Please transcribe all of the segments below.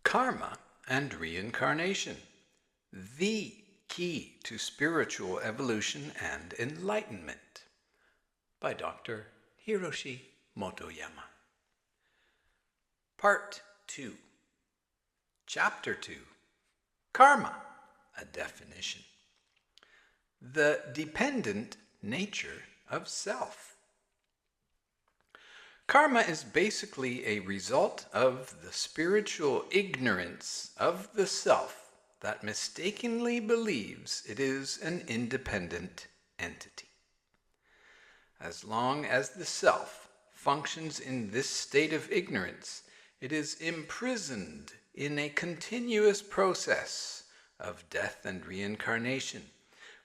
Karma and Reincarnation, the key to spiritual evolution and enlightenment, by Dr. Hiroshi Motoyama. Part 2, Chapter 2, Karma, a definition. The dependent nature of self. Karma is basically a result of the spiritual ignorance of the self that mistakenly believes it is an independent entity. As long as the self functions in this state of ignorance, it is imprisoned in a continuous process of death and reincarnation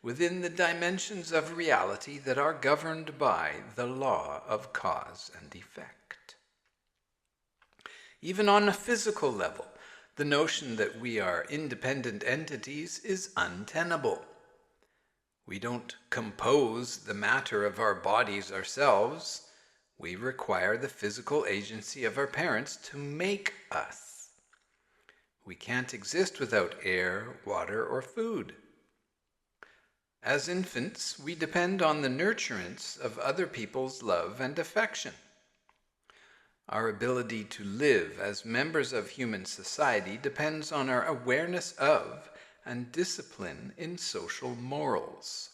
within the dimensions of reality that are governed by the law of cause and effect. Even on a physical level, the notion that we are independent entities is untenable. We don't compose the matter of our bodies ourselves. We require the physical agency of our parents to make us. We can't exist without air, water, or food. As infants, we depend on the nurturance of other people's love and affection. Our ability to live as members of human society depends on our awareness of and discipline in social morals.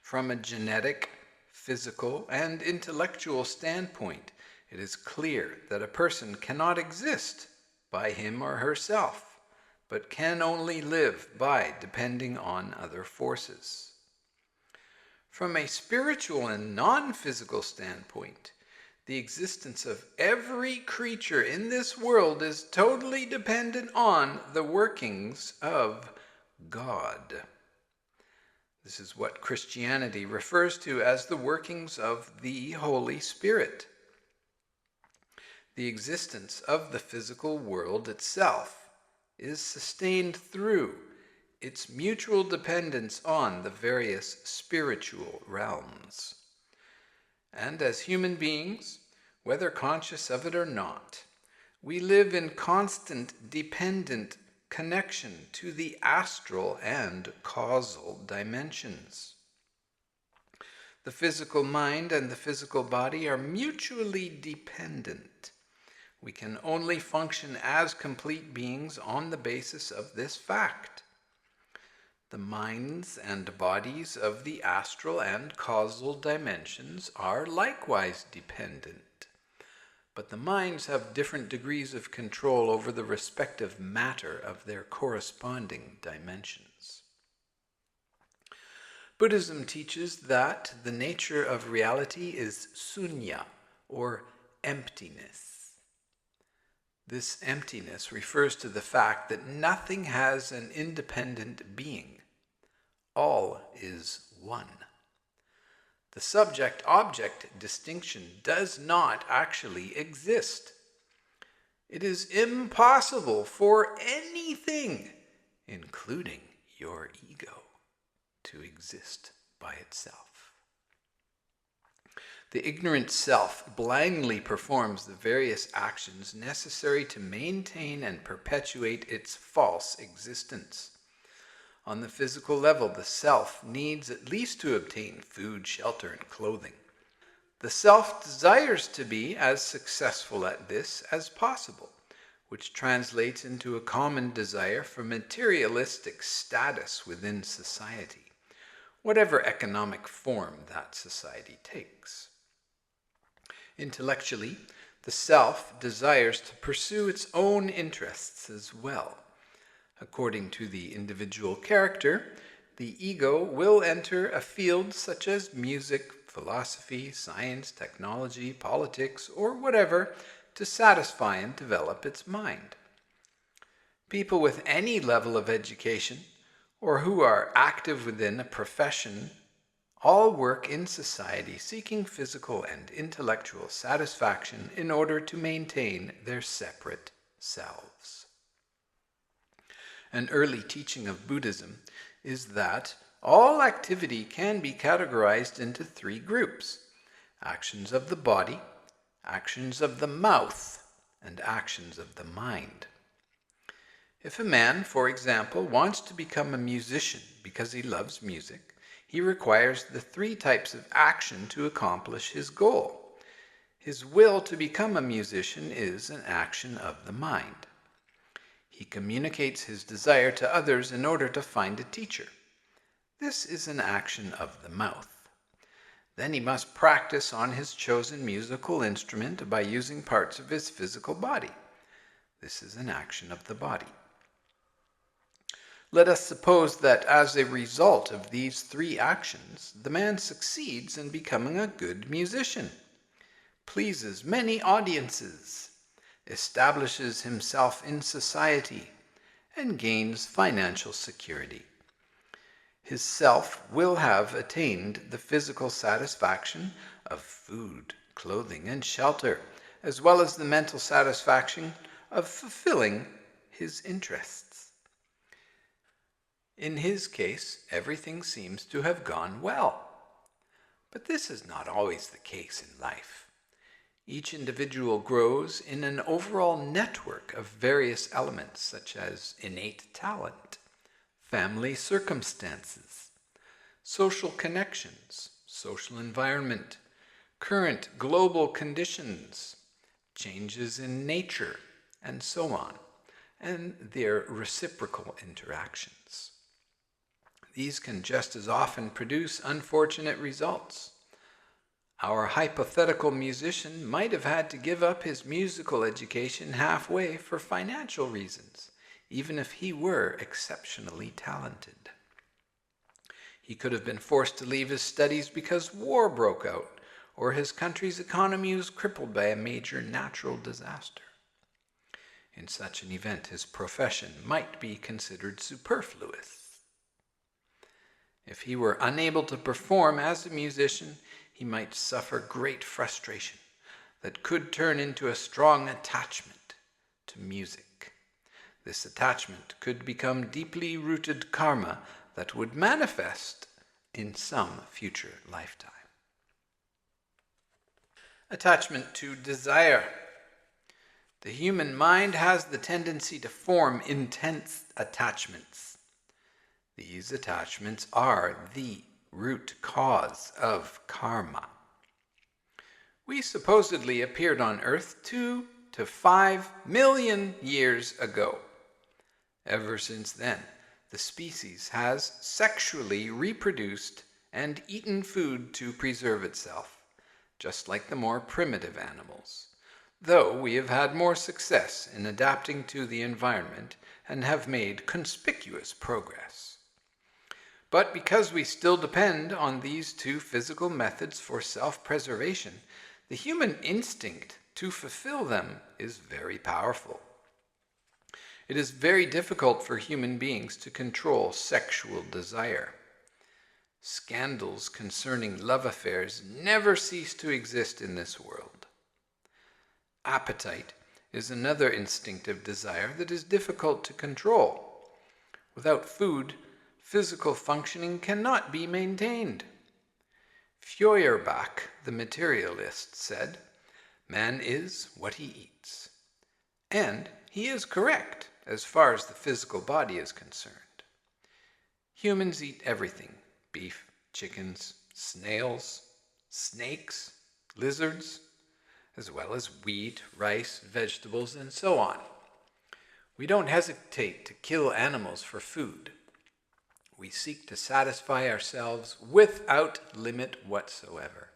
From a genetic, physical, and intellectual standpoint, it is clear that a person cannot exist by him or herself, but can only live by depending on other forces. From a spiritual and non-physical standpoint, the existence of every creature in this world is totally dependent on the workings of God. This is what Christianity refers to as the workings of the Holy Spirit. The existence of the physical world itself is sustained through its mutual dependence on the various spiritual realms. And as human beings, whether conscious of it or not, we live in constant dependent connection to the astral and causal dimensions. The physical mind and the physical body are mutually dependent. We can only function as complete beings on the basis of this fact. The minds and bodies of the astral and causal dimensions are likewise dependent, but the minds have different degrees of control over the respective matter of their corresponding dimensions. Buddhism teaches that the nature of reality is sunya, or emptiness. This emptiness refers to the fact that nothing has an independent being. All is one. The subject-object distinction does not actually exist. It is impossible for anything, including your ego, to exist by itself. The ignorant self blindly performs the various actions necessary to maintain and perpetuate its false existence. On the physical level, the self needs at least to obtain food, shelter, and clothing. The self desires to be as successful at this as possible, which translates into a common desire for materialistic status within society, whatever economic form that society takes. Intellectually, the self desires to pursue its own interests as well. According to the individual character, the ego will enter a field such as music, philosophy, science, technology, politics, or whatever to satisfy and develop its mind. People with any level of education, or who are active within a profession, all work in society seeking physical and intellectual satisfaction in order to maintain their separate selves. An early teaching of Buddhism is that all activity can be categorized into three groups: actions of the body, actions of the mouth, and actions of the mind. If a man, for example, wants to become a musician because he loves music, he requires the three types of action to accomplish his goal. His will to become a musician is an action of the mind. He communicates his desire to others in order to find a teacher. This is an action of the mouth. Then he must practice on his chosen musical instrument by using parts of his physical body. This is an action of the body. Let us suppose that as a result of these three actions, the man succeeds in becoming a good musician, pleases many audiences, establishes himself in society, and gains financial security. His self will have attained the physical satisfaction of food, clothing, and shelter, as well as the mental satisfaction of fulfilling his interests. In his case, everything seems to have gone well. But this is not always the case in life. Each individual grows in an overall network of various elements, such as innate talent, family circumstances, social connections, social environment, current global conditions, changes in nature, and so on, and their reciprocal interactions. These can just as often produce unfortunate results. Our hypothetical musician might have had to give up his musical education halfway for financial reasons, even if he were exceptionally talented. He could have been forced to leave his studies because war broke out, or his country's economy was crippled by a major natural disaster. In such an event, his profession might be considered superfluous. If he were unable to perform as a musician, he might suffer great frustration that could turn into a strong attachment to music. This attachment could become deeply rooted karma that would manifest in some future lifetime. Attachment to desire. The human mind has the tendency to form intense attachments. These attachments are the root cause of karma. We supposedly appeared on Earth 2 to 5 million years ago. Ever since then, the species has sexually reproduced and eaten food to preserve itself, just like the more primitive animals, though we have had more success in adapting to the environment and have made conspicuous progress. But because we still depend on these two physical methods for self-preservation, the human instinct to fulfill them is very powerful. It is very difficult for human beings to control sexual desire. Scandals concerning love affairs never cease to exist in this world. Appetite is another instinctive desire that is difficult to control. Without food, physical functioning cannot be maintained. Feuerbach, the materialist, said, "Man is what he eats." And he is correct as far as the physical body is concerned. Humans eat everything: beef, chickens, snails, snakes, lizards, as well as wheat, rice, vegetables, and so on. We don't hesitate to kill animals for food. We seek to satisfy ourselves without limit whatsoever.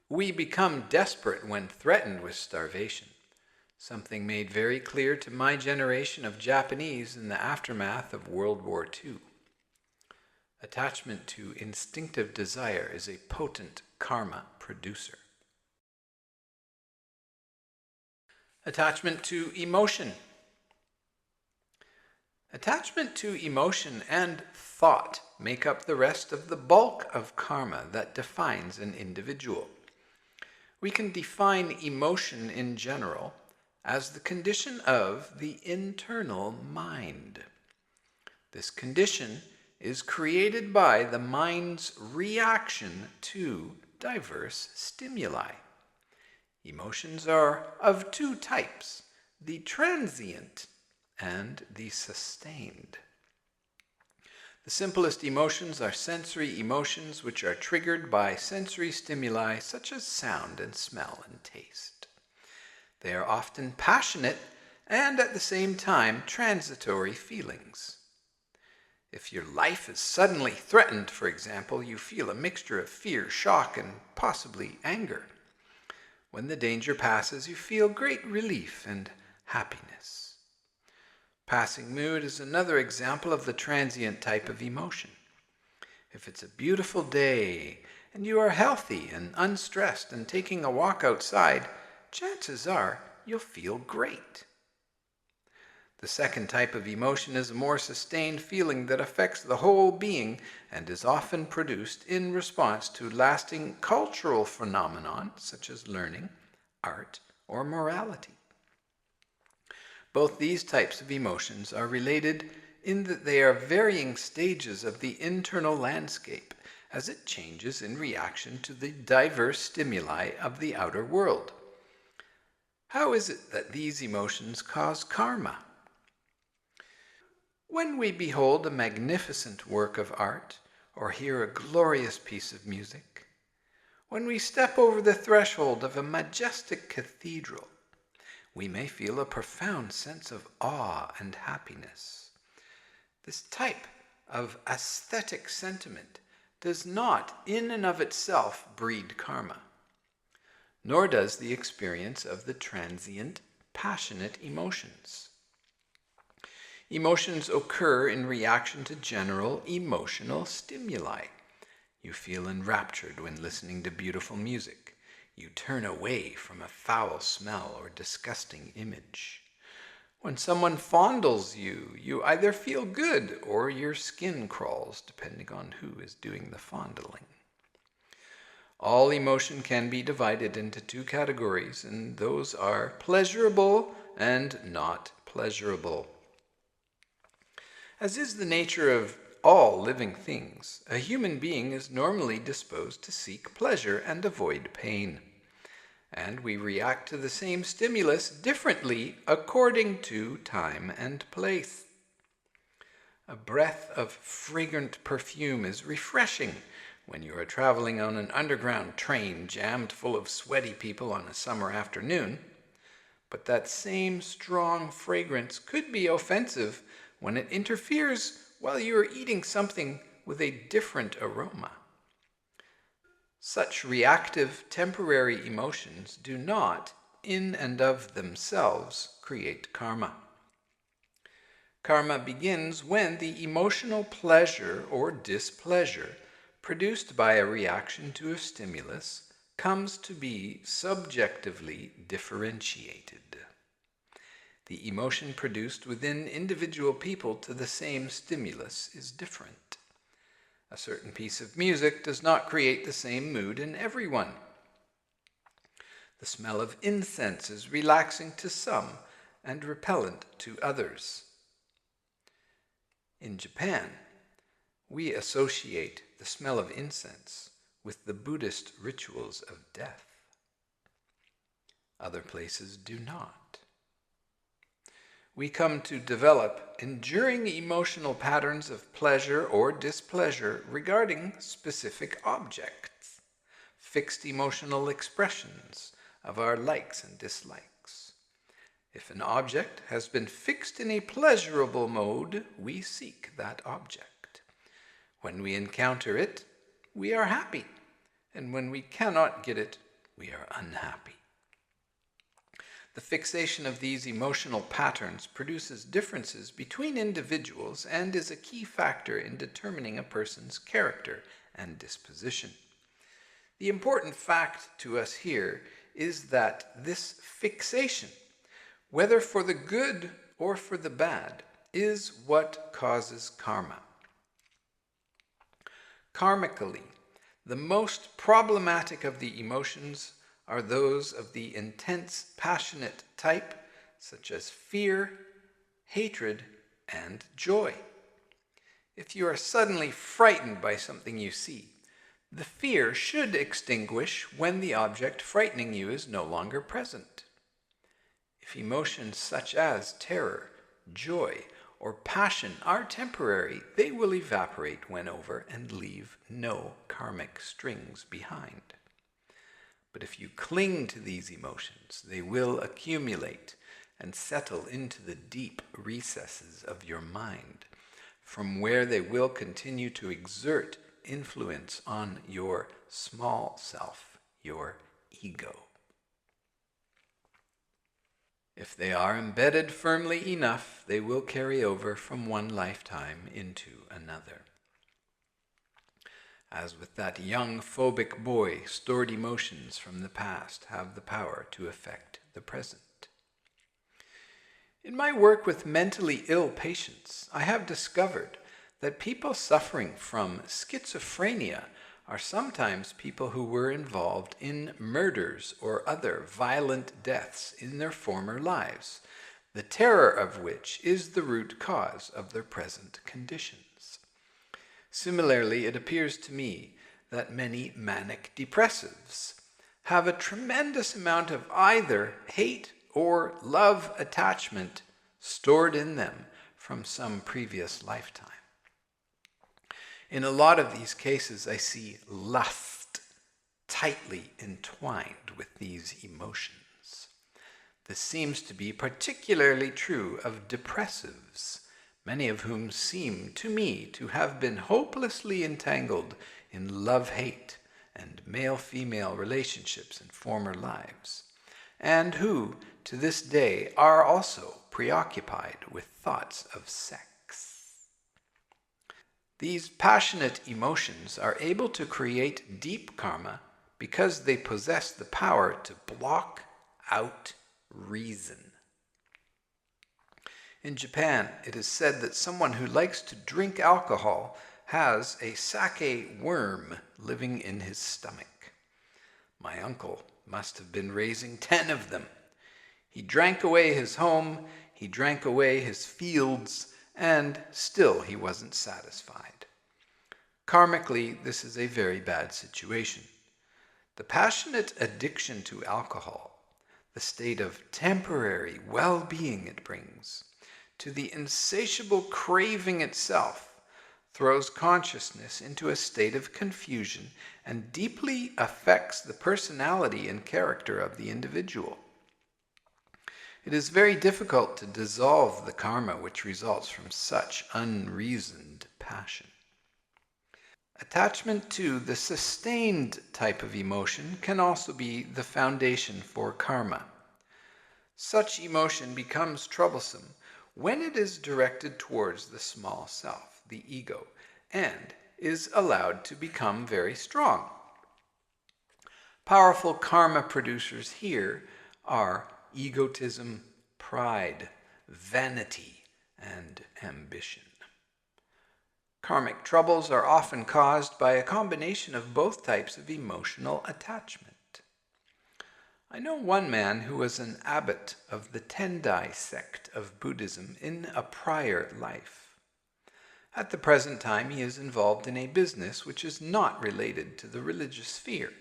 We become desperate when threatened with starvation, something made very clear to my generation of Japanese in the aftermath of World War II. Attachment to instinctive desire is a potent karma producer. Attachment to emotion. Attachment to emotion and thought make up the rest of the bulk of karma that defines an individual. We can define emotion in general as the condition of the internal mind. This condition is created by the mind's reaction to diverse stimuli. Emotions are of two types: the transient, and the sustained. The simplest emotions are sensory emotions which are triggered by sensory stimuli such as sound and smell and taste. They are often passionate and at the same time transitory feelings. If your life is suddenly threatened, for example, you feel a mixture of fear, shock, and possibly anger. When the danger passes, you feel great relief and happiness. Passing mood is another example of the transient type of emotion. If it's a beautiful day and you are healthy and unstressed and taking a walk outside, chances are you'll feel great. The second type of emotion is a more sustained feeling that affects the whole being and is often produced in response to lasting cultural phenomenon such as learning, art, or morality. Both these types of emotions are related in that they are varying stages of the internal landscape as it changes in reaction to the diverse stimuli of the outer world. How is it that these emotions cause karma? When we behold a magnificent work of art or hear a glorious piece of music, when we step over the threshold of a majestic cathedral, we may feel a profound sense of awe and happiness. This type of aesthetic sentiment does not in and of itself breed karma, nor does the experience of the transient, passionate emotions. Emotions occur in reaction to general emotional stimuli. You feel enraptured when listening to beautiful music. You turn away from a foul smell or disgusting image. When someone fondles you, you either feel good or your skin crawls, depending on who is doing the fondling. All emotion can be divided into two categories, and those are pleasurable and not pleasurable. As is the nature of all living things, a human being is normally disposed to seek pleasure and avoid pain. And we react to the same stimulus differently according to time and place. A breath of fragrant perfume is refreshing when you are traveling on an underground train jammed full of sweaty people on a summer afternoon. But that same strong fragrance could be offensive when it interferes while you are eating something with a different aroma. Such reactive, temporary emotions do not, in and of themselves, create karma. Karma begins when the emotional pleasure or displeasure produced by a reaction to a stimulus comes to be subjectively differentiated. The emotion produced within individual people to the same stimulus is different. A certain piece of music does not create the same mood in everyone. The smell of incense is relaxing to some and repellent to others. In Japan, we associate the smell of incense with the Buddhist rituals of death. Other places do not. We come to develop enduring emotional patterns of pleasure or displeasure regarding specific objects, fixed emotional expressions of our likes and dislikes. If an object has been fixed in a pleasurable mode, we seek that object. When we encounter it, we are happy, and when we cannot get it, we are unhappy. The fixation of these emotional patterns produces differences between individuals and is a key factor in determining a person's character and disposition. The important fact to us here is that this fixation, whether for the good or for the bad, is what causes karma. Karmically, the most problematic of the emotions are those of the intense, passionate type, such as fear, hatred, and joy. If you are suddenly frightened by something you see, the fear should extinguish when the object frightening you is no longer present. If emotions such as terror, joy, or passion are temporary, they will evaporate when over and leave no karmic strings behind. But if you cling to these emotions, they will accumulate and settle into the deep recesses of your mind, from where they will continue to exert influence on your small self, your ego. If they are embedded firmly enough, they will carry over from one lifetime into another. As with that young phobic boy, stored emotions from the past have the power to affect the present. In my work with mentally ill patients, I have discovered that people suffering from schizophrenia are sometimes people who were involved in murders or other violent deaths in their former lives, the terror of which is the root cause of their present conditions. Similarly, it appears to me that many manic depressives have a tremendous amount of either hate or love attachment stored in them from some previous lifetime. In a lot of these cases, I see lust tightly entwined with these emotions. This seems to be particularly true of depressives, many of whom seem to me to have been hopelessly entangled in love-hate and male-female relationships in former lives, and who, to this day, are also preoccupied with thoughts of sex. These passionate emotions are able to create deep karma because they possess the power to block out reason. In Japan, it is said that someone who likes to drink alcohol has a sake worm living in his stomach. My uncle must have been raising 10 of them. He drank away his home, he drank away his fields, and still he wasn't satisfied. Karmically, this is a very bad situation. The passionate addiction to alcohol, the state of temporary well-being it brings, to the insatiable craving itself, throws consciousness into a state of confusion and deeply affects the personality and character of the individual. It is very difficult to dissolve the karma which results from such unreasoned passion. Attachment to the sustained type of emotion can also be the foundation for karma. Such emotion becomes troublesome when it is directed towards the small self, the ego, and is allowed to become very strong. Powerful karma producers here are egotism, pride, vanity, and ambition. Karmic troubles are often caused by a combination of both types of emotional attachment. I know one man who was an abbot of the Tendai sect of Buddhism in a prior life. At the present time, he is involved in a business which is not related to the religious sphere,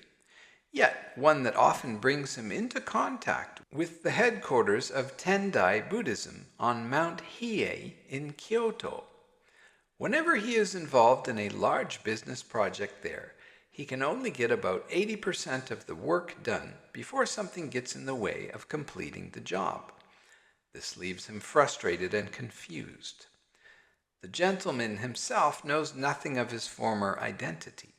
yet one that often brings him into contact with the headquarters of Tendai Buddhism on Mount Hiei in Kyoto. Whenever he is involved in a large business project there, he can only get about 80% of the work done before something gets in the way of completing the job. This leaves him frustrated and confused. The gentleman himself knows nothing of his former identity,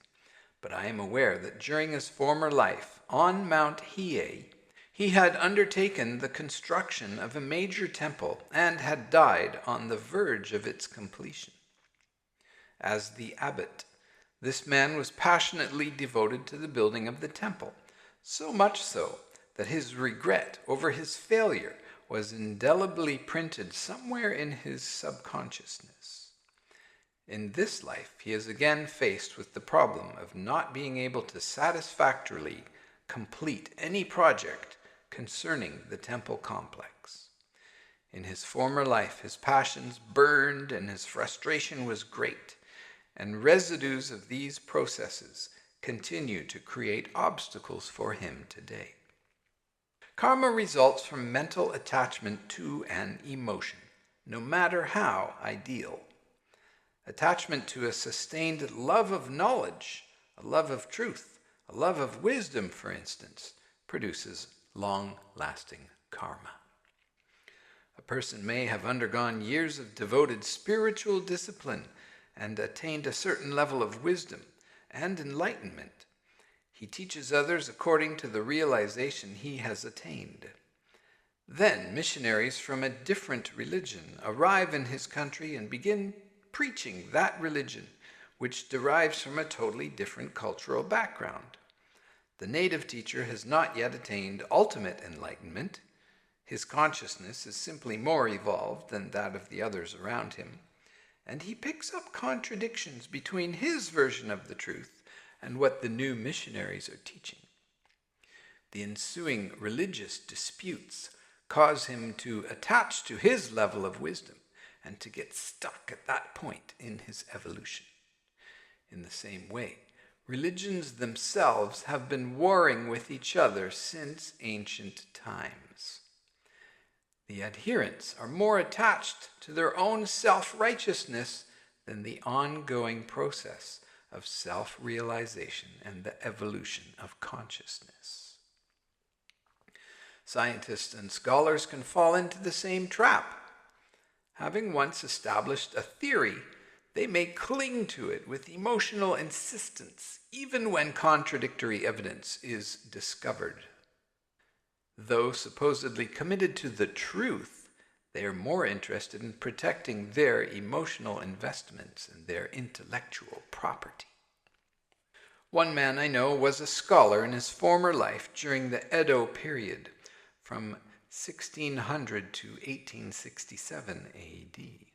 but I am aware that during his former life on Mount Hiei, he had undertaken the construction of a major temple and had died on the verge of its completion. As the abbot, this man was passionately devoted to the building of the temple, so much so that his regret over his failure was indelibly printed somewhere in his subconsciousness. In this life, he is again faced with the problem of not being able to satisfactorily complete any project concerning the temple complex. In his former life, his passions burned and his frustration was great, and residues of these processes continue to create obstacles for him today. Karma results from mental attachment to an emotion, no matter how ideal. Attachment to a sustained love of knowledge, a love of truth, a love of wisdom, for instance, produces long-lasting karma. A person may have undergone years of devoted spiritual discipline and attained a certain level of wisdom and enlightenment. He teaches others according to the realization he has attained. Then missionaries from a different religion arrive in his country and begin preaching that religion, which derives from a totally different cultural background. The native teacher has not yet attained ultimate enlightenment. His consciousness is simply more evolved than that of the others around him, and he picks up contradictions between his version of the truth and what the new missionaries are teaching. The ensuing religious disputes cause him to attach to his level of wisdom and to get stuck at that point in his evolution. In the same way, religions themselves have been warring with each other since ancient times. The adherents are more attached to their own self-righteousness than the ongoing process of self-realization and the evolution of consciousness. Scientists and scholars can fall into the same trap. Having once established a theory, they may cling to it with emotional insistence, even when contradictory evidence is discovered. Though supposedly committed to the truth, they are more interested in protecting their emotional investments and their intellectual property. One man I know was a scholar in his former life during the Edo period, from 1600 to 1867 A.D.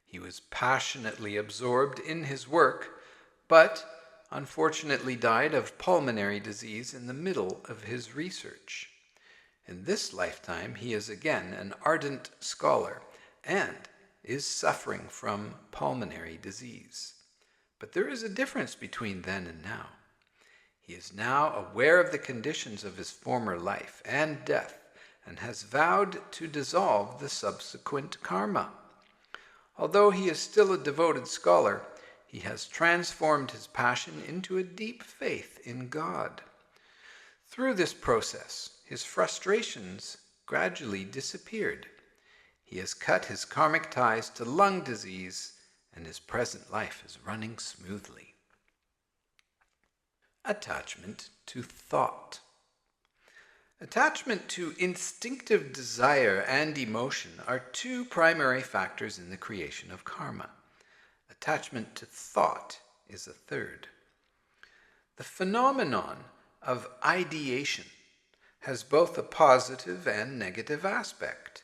He was passionately absorbed in his work, but unfortunately died of pulmonary disease in the middle of his research. In this lifetime, he is again an ardent scholar and is suffering from pulmonary disease. But there is a difference between then and now. He is now aware of the conditions of his former life and death and has vowed to dissolve the subsequent karma. Although he is still a devoted scholar, he has transformed his passion into a deep faith in God. Through this process, his frustrations gradually disappeared. He has cut his karmic ties to lung disease, and his present life is running smoothly. Attachment to thought. Attachment to instinctive desire and emotion are two primary factors in the creation of karma. Attachment to thought is a third. The phenomenon of ideation has both a positive and negative aspect.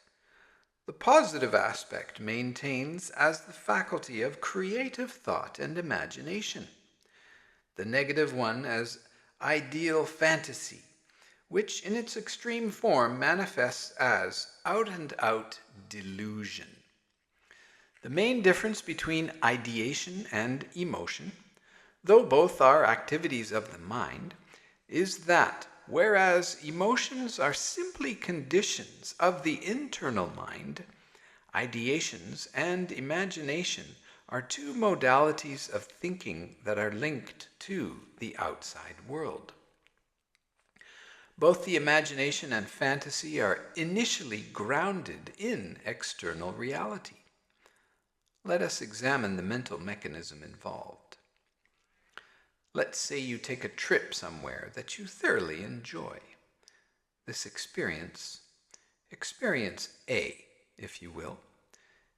The positive aspect maintains as the faculty of creative thought and imagination. The negative one as ideal fantasy, which in its extreme form manifests as out-and-out delusion. The main difference between ideation and emotion, though both are activities of the mind, is that whereas emotions are simply conditions of the internal mind, ideations and imagination are two modalities of thinking that are linked to the outside world. Both the imagination and fantasy are initially grounded in external reality. Let us examine the mental mechanism involved. Let's say you take a trip somewhere that you thoroughly enjoy. This experience A, if you will,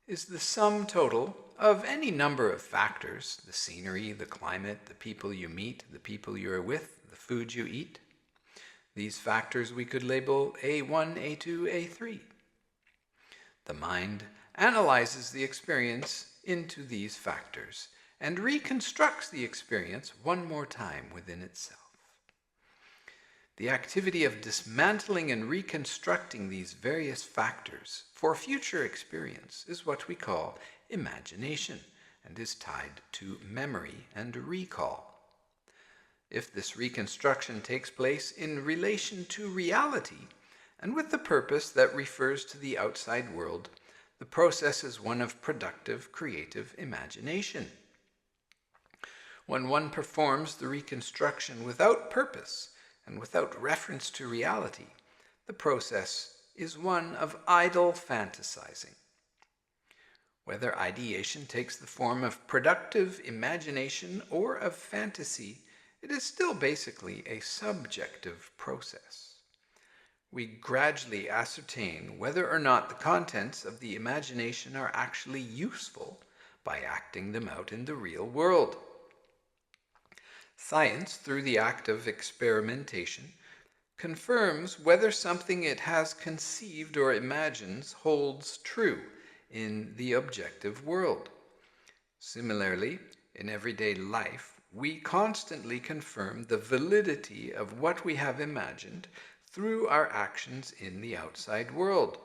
is the sum total of any number of factors: the scenery, the climate, the people you meet, the people you are with, the food you eat. These factors we could label A1, A2, A3. The mind analyzes the experience into these factors and reconstructs the experience one more time within itself. The activity of dismantling and reconstructing these various factors for future experience is what we call imagination and is tied to memory and recall. if this reconstruction takes place in relation to reality, and with the purpose that refers to the outside world, the process is one of productive, creative imagination. When one performs the reconstruction without purpose and without reference to reality, the process is one of idle fantasizing. Whether ideation takes the form of productive imagination or of fantasy, it is still basically a subjective process. We gradually ascertain whether or not the contents of the imagination are actually useful by acting them out in the real world. Science, through the act of experimentation, confirms whether something it has conceived or imagines holds true in the objective world. Similarly, in everyday life, we constantly confirm the validity of what we have imagined through our actions in the outside world.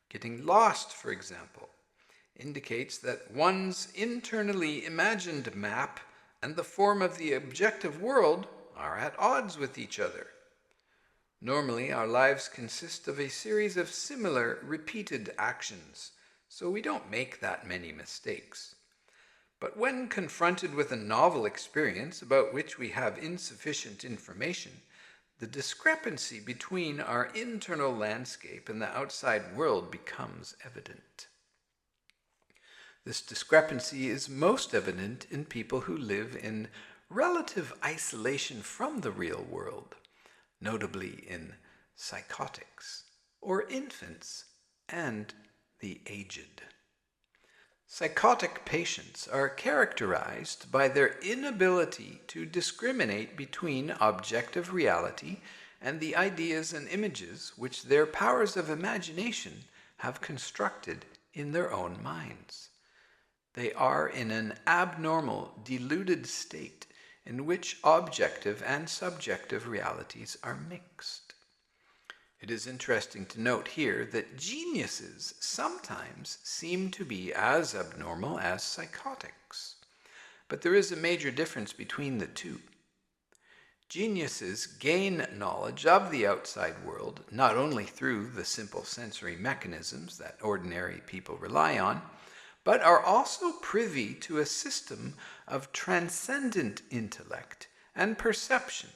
Getting lost, for example, indicates that one's internally imagined map and the form of the objective world are at odds with each other. Normally, our lives consist of a series of similar, repeated actions, so we don't make that many mistakes. But when confronted with a novel experience about which we have insufficient information, the discrepancy between our internal landscape and the outside world becomes evident. This discrepancy is most evident in people who live in relative isolation from the real world, notably in psychotics, or infants, and the aged. Psychotic patients are characterized by their inability to discriminate between objective reality and the ideas and images which their powers of imagination have constructed in their own minds. They are in an abnormal, deluded state in which objective and subjective realities are mixed. It is interesting to note here that geniuses sometimes seem to be as abnormal as psychotics, but there is a major difference between the two. Geniuses gain knowledge of the outside world not only through the simple sensory mechanisms that ordinary people rely on, but are also privy to a system of transcendent intellect and perception,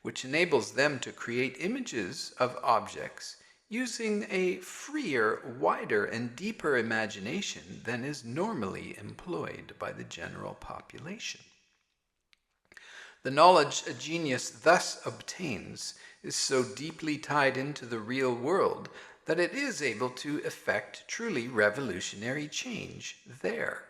which enables them to create images of objects using a freer, wider, and deeper imagination than is normally employed by the general population. The knowledge a genius thus obtains is so deeply tied into the real world that it is able to effect truly revolutionary change there.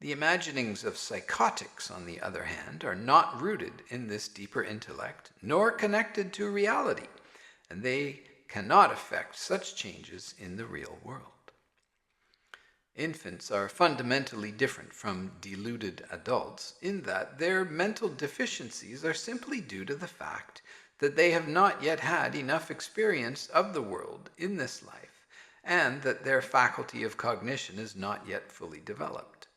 The imaginings of psychotics, on the other hand, are not rooted in this deeper intellect, nor connected to reality, and they cannot effect such changes in the real world. Infants are fundamentally different from deluded adults in that their mental deficiencies are simply due to the fact that they have not yet had enough experience of the world in this life, and that their faculty of cognition is not yet fully developed.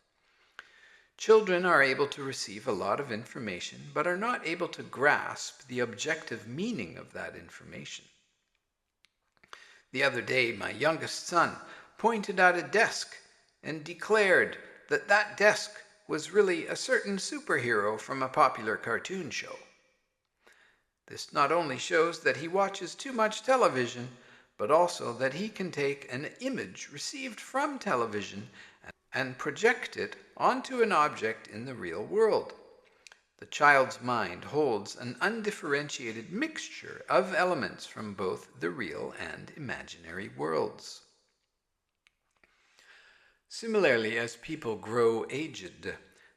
Children are able to receive a lot of information, but are not able to grasp the objective meaning of that information. The other day, my youngest son pointed at a desk and declared that that desk was really a certain superhero from a popular cartoon show. This not only shows that he watches too much television, but also that he can take an image received from television and project it onto an object in the real world. The child's mind holds an undifferentiated mixture of elements from both the real and imaginary worlds. Similarly, as people grow aged,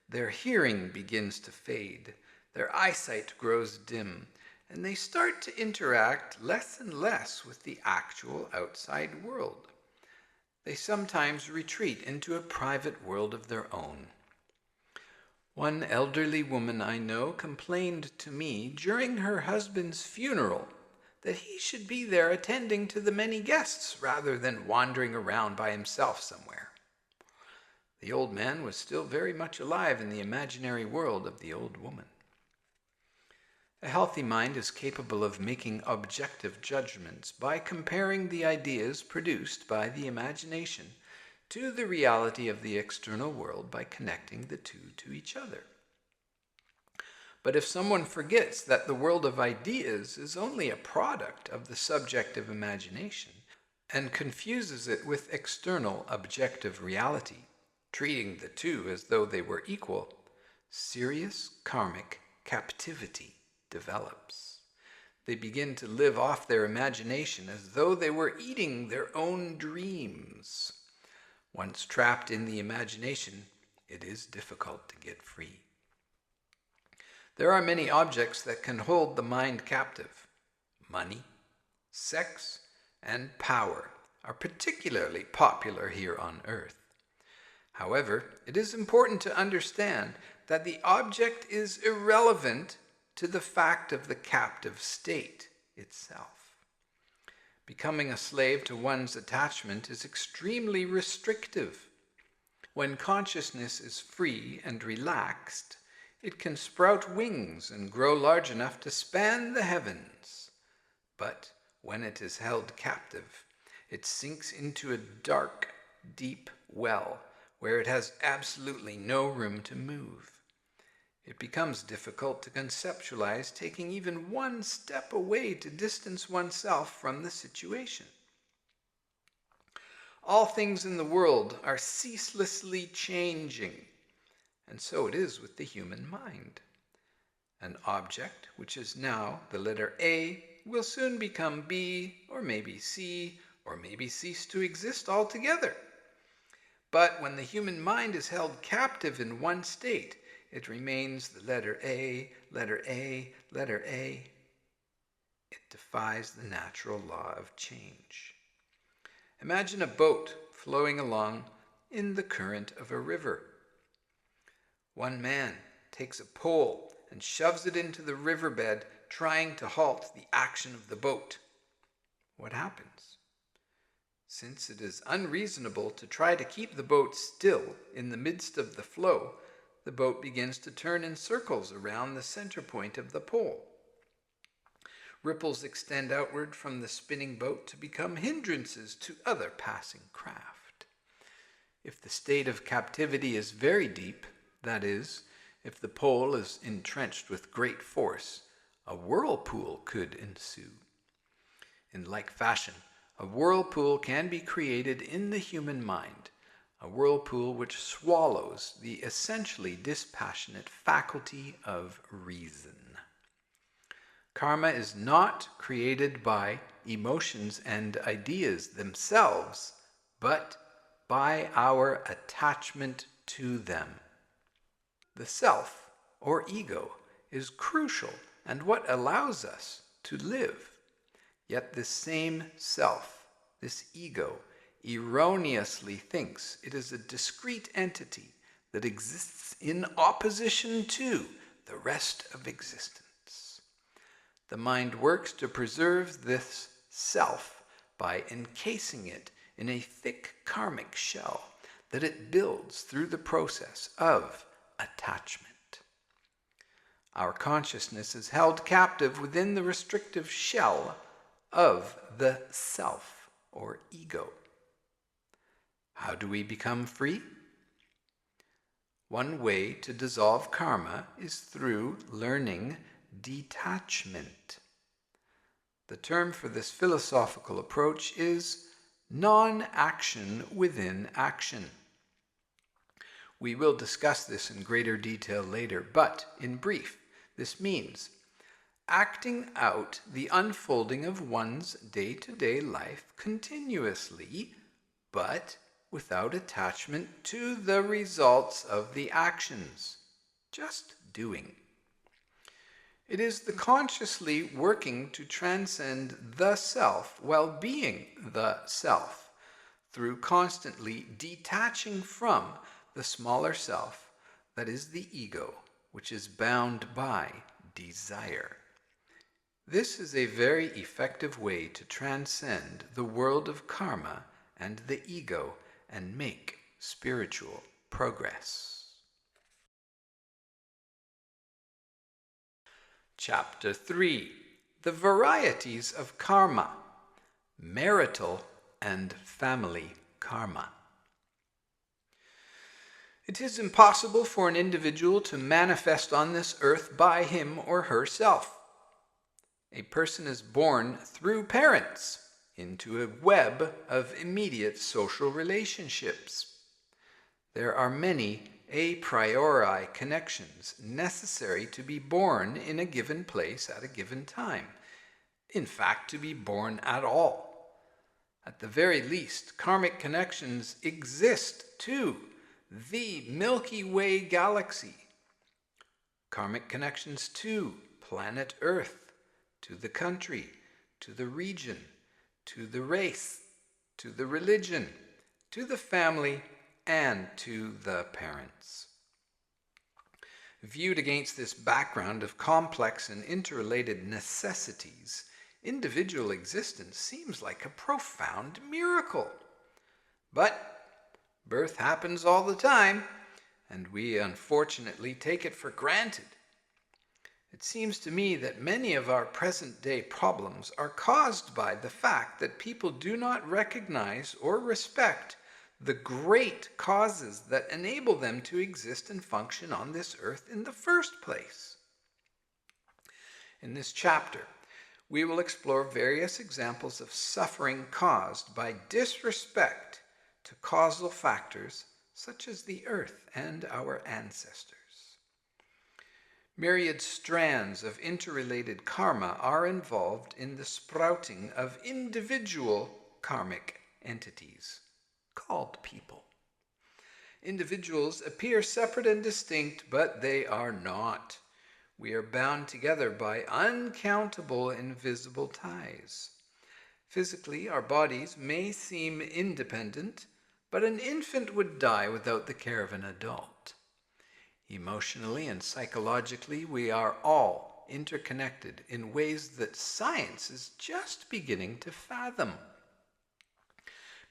their hearing begins to fade, their eyesight grows dim, and they start to interact less and less with the actual outside world. They sometimes retreat into a private world of their own. One elderly woman I know complained to me during her husband's funeral that he should be there attending to the many guests rather than wandering around by himself somewhere. The old man was still very much alive in the imaginary world of the old woman. A healthy mind is capable of making objective judgments by comparing the ideas produced by the imagination to the reality of the external world by connecting the two to each other. But if someone forgets that the world of ideas is only a product of the subjective imagination and confuses it with external objective reality, treating the two as though they were equal, serious karmic captivity develops. They begin to live off their imagination as though they were eating their own dreams. Once trapped in the imagination, it is difficult to get free. There are many objects that can hold the mind captive. Money, sex, and power are particularly popular here on earth. However, it is important to understand that the object is irrelevant to the fact of the captive state itself. Becoming a slave to one's attachment is extremely restrictive. When consciousness is free and relaxed, it can sprout wings and grow large enough to span the heavens. But when it is held captive, it sinks into a dark, deep well where it has absolutely no room to move. It becomes difficult to conceptualize taking even one step away to distance oneself from the situation. All things in the world are ceaselessly changing, and so it is with the human mind. An object, which is now the letter A, will soon become B, or maybe C, or maybe cease to exist altogether. But when the human mind is held captive in one state, it remains the letter A, letter A, letter A. It defies the natural law of change. Imagine a boat flowing along in the current of a river. One man takes a pole and shoves it into the riverbed, trying to halt the action of the boat. What happens? Since it is unreasonable to try to keep the boat still in the midst of the flow, the boat begins to turn in circles around the center point of the pole. Ripples extend outward from the spinning boat to become hindrances to other passing craft. If the state of captivity is very deep, that is, if the pole is entrenched with great force, a whirlpool could ensue. In like fashion, a whirlpool can be created in the human mind, a whirlpool which swallows the essentially dispassionate faculty of reason. Karma is not created by emotions and ideas themselves, but by our attachment to them. The self, or ego, is crucial and what allows us to live. Yet this same self, this ego, erroneously thinks it is a discrete entity that exists in opposition to the rest of existence. The mind works to preserve this self by encasing it in a thick karmic shell that it builds through the process of attachment. Our consciousness is held captive within the restrictive shell of the self, or ego. How do we become free? One way to dissolve karma is through learning detachment. The term for this philosophical approach is non-action within action. We will discuss this in greater detail later, but in brief, this means acting out the unfolding of one's day-to-day life continuously, but without attachment to the results of the actions, just doing. It is the consciously working to transcend the self while being the self, through constantly detaching from the smaller self that is the ego, which is bound by desire. This is a very effective way to transcend the world of karma and the ego and make spiritual progress. Chapter 3. The Varieties of Karma. Marital and Family Karma. It is impossible for an individual to manifest on this earth by him or herself. A person is born through parents into a web of immediate social relationships. There are many a priori connections necessary to be born in a given place at a given time. In fact, to be born at all. At the very least, karmic connections exist to the Milky Way galaxy. Karmic connections to planet Earth, to the country, to the region, to the race, to the religion, to the family, and to the parents. Viewed against this background of complex and interrelated necessities, individual existence seems like a profound miracle. But birth happens all the time, and we unfortunately take it for granted. It seems to me that many of our present-day problems are caused by the fact that people do not recognize or respect the great causes that enable them to exist and function on this earth in the first place. In this chapter, we will explore various examples of suffering caused by disrespect to causal factors such as the earth and our ancestors. Myriad strands of interrelated karma are involved in the sprouting of individual karmic entities, called people. Individuals appear separate and distinct, but they are not. We are bound together by uncountable invisible ties. Physically, our bodies may seem independent, but an infant would die without the care of an adult. Emotionally and psychologically, we are all interconnected in ways that science is just beginning to fathom.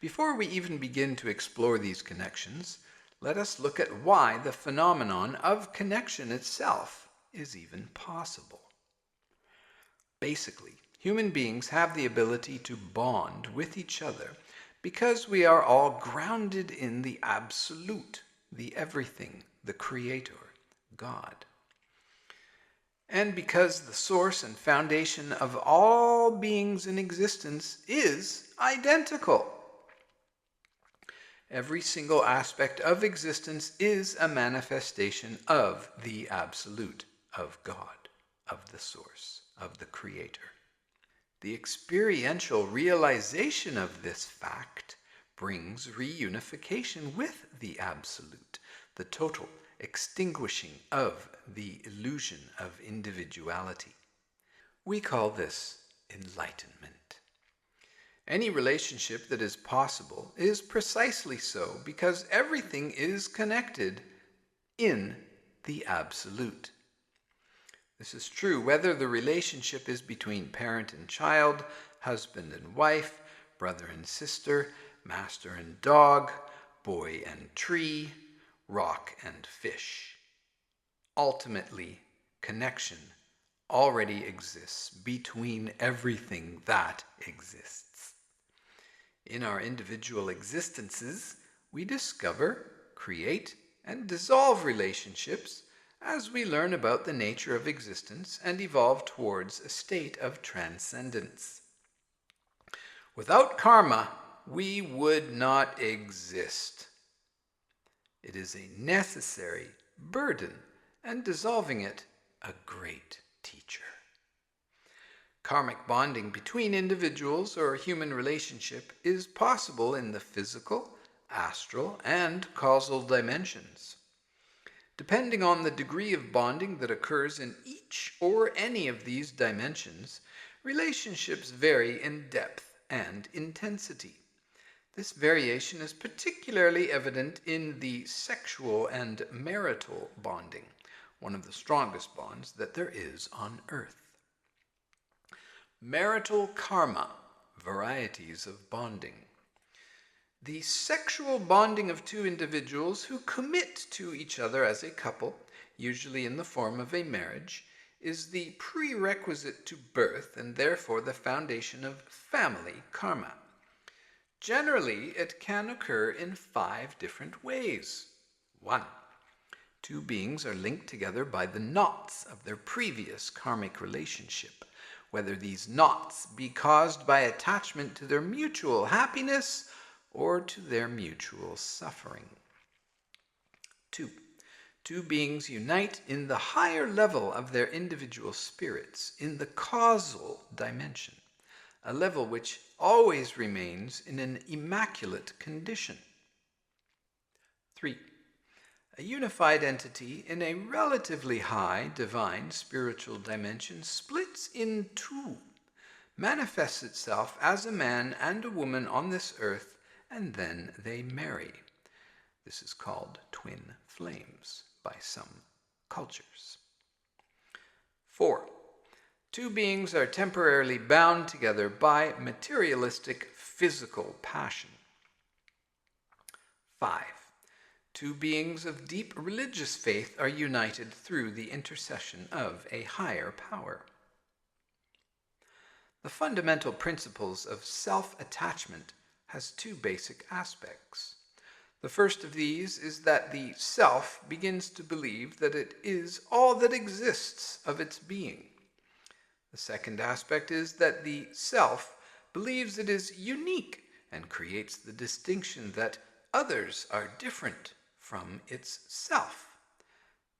Before we even begin to explore these connections, let us look at why the phenomenon of connection itself is even possible. Basically, human beings have the ability to bond with each other because we are all grounded in the Absolute, the Everything, the Creator, God. And because the source and foundation of all beings in existence is identical. Every single aspect of existence is a manifestation of the Absolute, of God, of the Source, of the Creator. The experiential realization of this fact brings reunification with the Absolute, the total extinguishing of the illusion of individuality. We call this enlightenment. Any relationship that is possible is precisely so because everything is connected in the Absolute. This is true whether the relationship is between parent and child, husband and wife, brother and sister, master and dog, boy and tree, rock and fish. Ultimately, connection already exists between everything that exists. In our individual existences, we discover, create, and dissolve relationships as we learn about the nature of existence and evolve towards a state of transcendence. Without karma, we would not exist. It is a necessary burden, and dissolving it, a great teacher. Karmic bonding between individuals or a human relationship is possible in the physical, astral, and causal dimensions. Depending on the degree of bonding that occurs in each or any of these dimensions, relationships vary in depth and intensity. This variation is particularly evident in the sexual and marital bonding, one of the strongest bonds that there is on earth. Marital karma, varieties of bonding. The sexual bonding of two individuals who commit to each other as a couple, usually in the form of a marriage, is the prerequisite to birth and therefore the foundation of family karma. Generally, it can occur in 5 different ways. 1. 2 beings are linked together by the knots of their previous karmic relationship, whether these knots be caused by attachment to their mutual happiness or to their mutual suffering. 2. 2 beings unite in the higher level of their individual spirits, in the causal dimension, a level which always remains in an immaculate condition. 3. A unified entity in a relatively high divine spiritual dimension splits in 2, manifests itself as a man and a woman on this earth, and then they marry. This is called twin flames by some cultures. 4. 2 beings are temporarily bound together by materialistic physical passion. 5. 2 beings of deep religious faith are united through the intercession of a higher power. The fundamental principles of self-attachment has 2 basic aspects. The first of these is that the self begins to believe that it is all that exists of its being. The second aspect is that the self believes it is unique and creates the distinction that others are different from its self.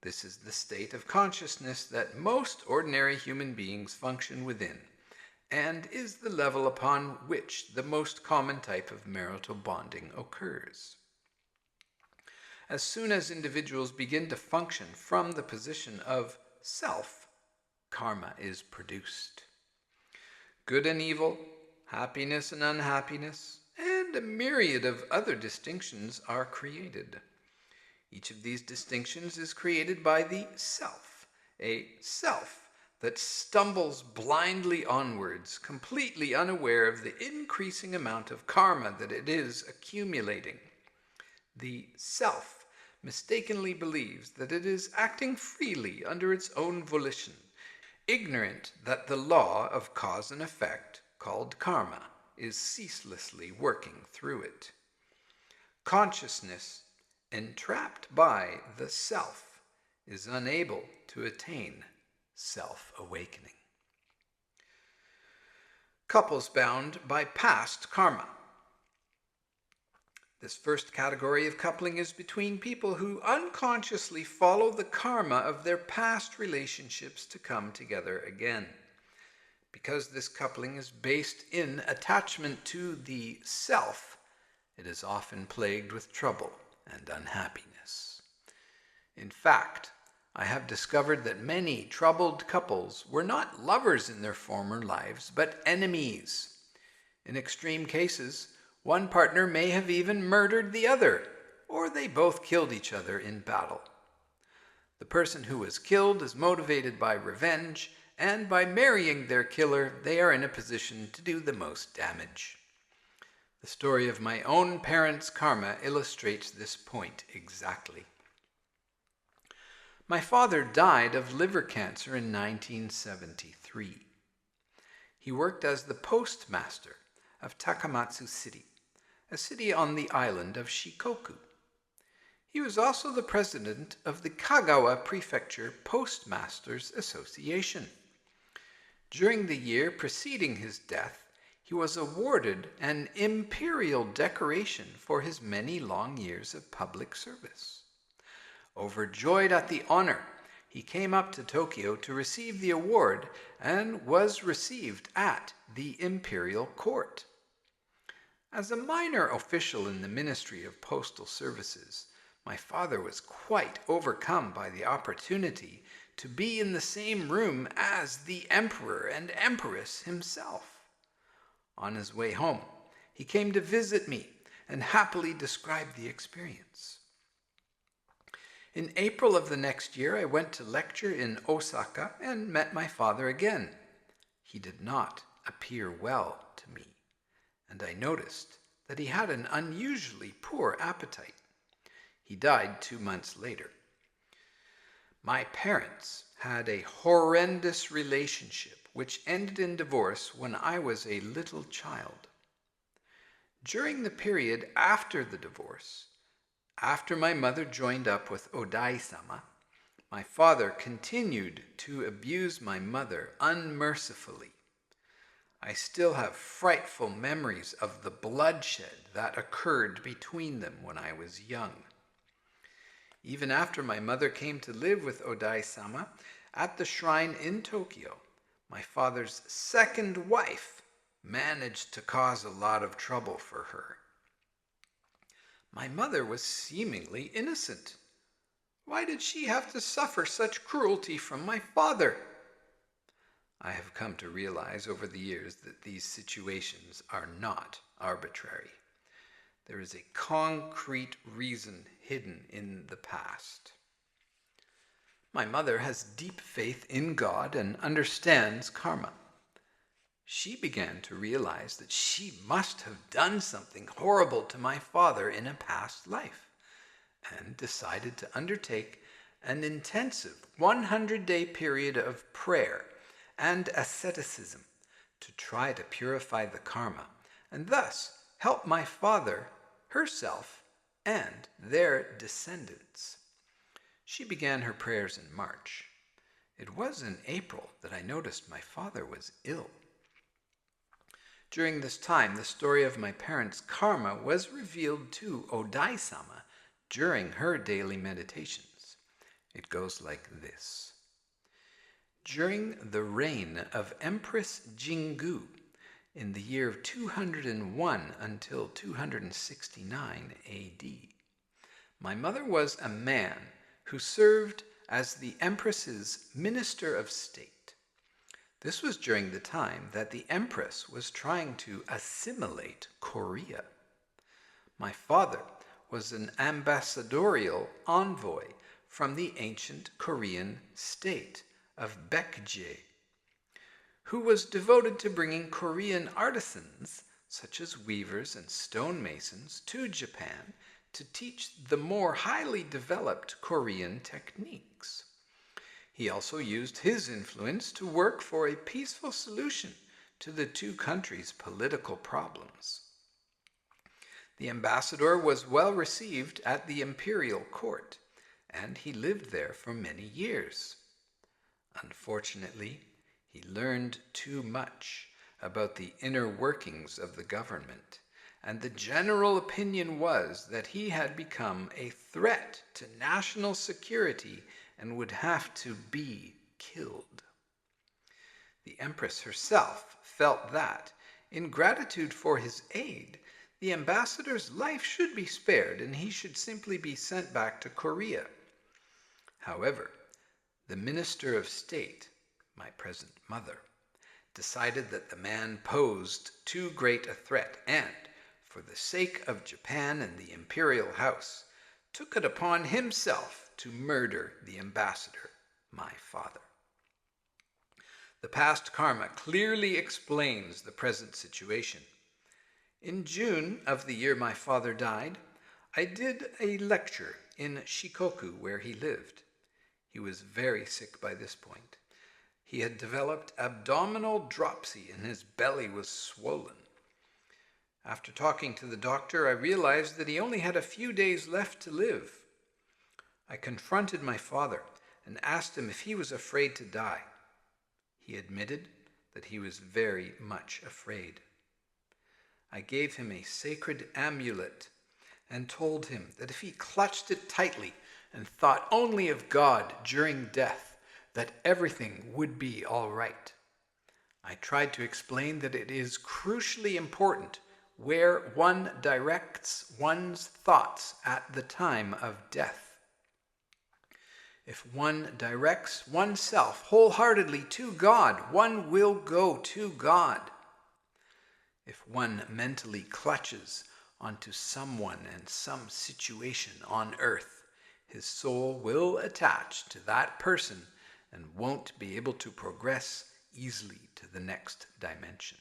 This is the state of consciousness that most ordinary human beings function within, and is the level upon which the most common type of marital bonding occurs. As soon as individuals begin to function from the position of self, karma is produced. Good and evil, happiness and unhappiness, and a myriad of other distinctions are created. Each of these distinctions is created by the self, a self that stumbles blindly onwards, completely unaware of the increasing amount of karma that it is accumulating. The self mistakenly believes that it is acting freely under its own volition, ignorant that the law of cause and effect, called karma, is ceaselessly working through it. Consciousness, entrapped by the self, is unable to attain self-awakening. Couples bound by past karma. This first category of coupling is between people who unconsciously follow the karma of their past relationships to come together again. Because this coupling is based in attachment to the self, it is often plagued with trouble and unhappiness. In fact, I have discovered that many troubled couples were not lovers in their former lives, but enemies. In extreme cases, one partner may have even murdered the other, or they both killed each other in battle. The person who was killed is motivated by revenge, and by marrying their killer, they are in a position to do the most damage. The story of my own parents' karma illustrates this point exactly. My father died of liver cancer in 1973. He worked as the postmaster of Takamatsu City, a city on the island of Shikoku. He was also the president of the Kagawa Prefecture Postmasters Association. During the year preceding his death, he was awarded an imperial decoration for his many long years of public service. Overjoyed at the honor, he came up to Tokyo to receive the award and was received at the imperial court. As a minor official in the Ministry of Postal Services, my father was quite overcome by the opportunity to be in the same room as the emperor and empress himself. On his way home, he came to visit me and happily described the experience. In April of the next year, I went to lecture in Osaka and met my father again. He did not appear well to me, and I noticed that he had an unusually poor appetite. He died 2 months later. My parents had a horrendous relationship which ended in divorce when I was a little child. During the period after the divorce, after my mother joined up with Odai-sama, my father continued to abuse my mother unmercifully. I still have frightful memories of the bloodshed that occurred between them when I was young. Even after my mother came to live with Odai-sama at the shrine in Tokyo, my father's second wife managed to cause a lot of trouble for her. My mother was seemingly innocent. Why did she have to suffer such cruelty from my father? I have come to realize over the years that these situations are not arbitrary. There is a concrete reason hidden in the past. My mother has deep faith in God and understands karma. She began to realize that she must have done something horrible to my father in a past life, and decided to undertake an intensive 100-day period of prayer and asceticism to try to purify the karma and thus help my father, herself, and their descendants. She began her prayers in March. It was in April that I noticed my father was ill. During this time, the story of my parents' karma was revealed to Odai-sama during her daily meditations. It goes like this. During the reign of Empress Jingu in the year of 201 until 269 AD, my mother was a man who served as the Empress's Minister of State. This was during the time that the Empress was trying to assimilate Korea. My father was an ambassadorial envoy from the ancient Korean state of Baekje, who was devoted to bringing Korean artisans, such as weavers and stonemasons, to Japan to teach the more highly developed Korean techniques. He also used his influence to work for a peaceful solution to the two countries' political problems. The ambassador was well received at the imperial court, and he lived there for many years. Unfortunately, he learned too much about the inner workings of the government, and the general opinion was that he had become a threat to national security and would have to be killed. The Empress herself felt that, in gratitude for his aid, the ambassador's life should be spared and he should simply be sent back to Korea. However, the Minister of State, my present mother, decided that the man posed too great a threat and, for the sake of Japan and the imperial house, took it upon himself to murder the ambassador, my father. The past karma clearly explains the present situation. In June of the year my father died, I did a lecture in Shikoku where he lived. He was very sick by this point. He had developed abdominal dropsy and his belly was swollen. After talking to the doctor, I realized that he only had a few days left to live. I confronted my father and asked him if he was afraid to die. He admitted that he was very much afraid. I gave him a sacred amulet and told him that if he clutched it tightly and thought only of God during death, that everything would be all right. I tried to explain that it is crucially important where one directs one's thoughts at the time of death. If one directs oneself wholeheartedly to God, one will go to God. If one mentally clutches onto someone and some situation on earth, his soul will attach to that person and won't be able to progress easily to the next dimension.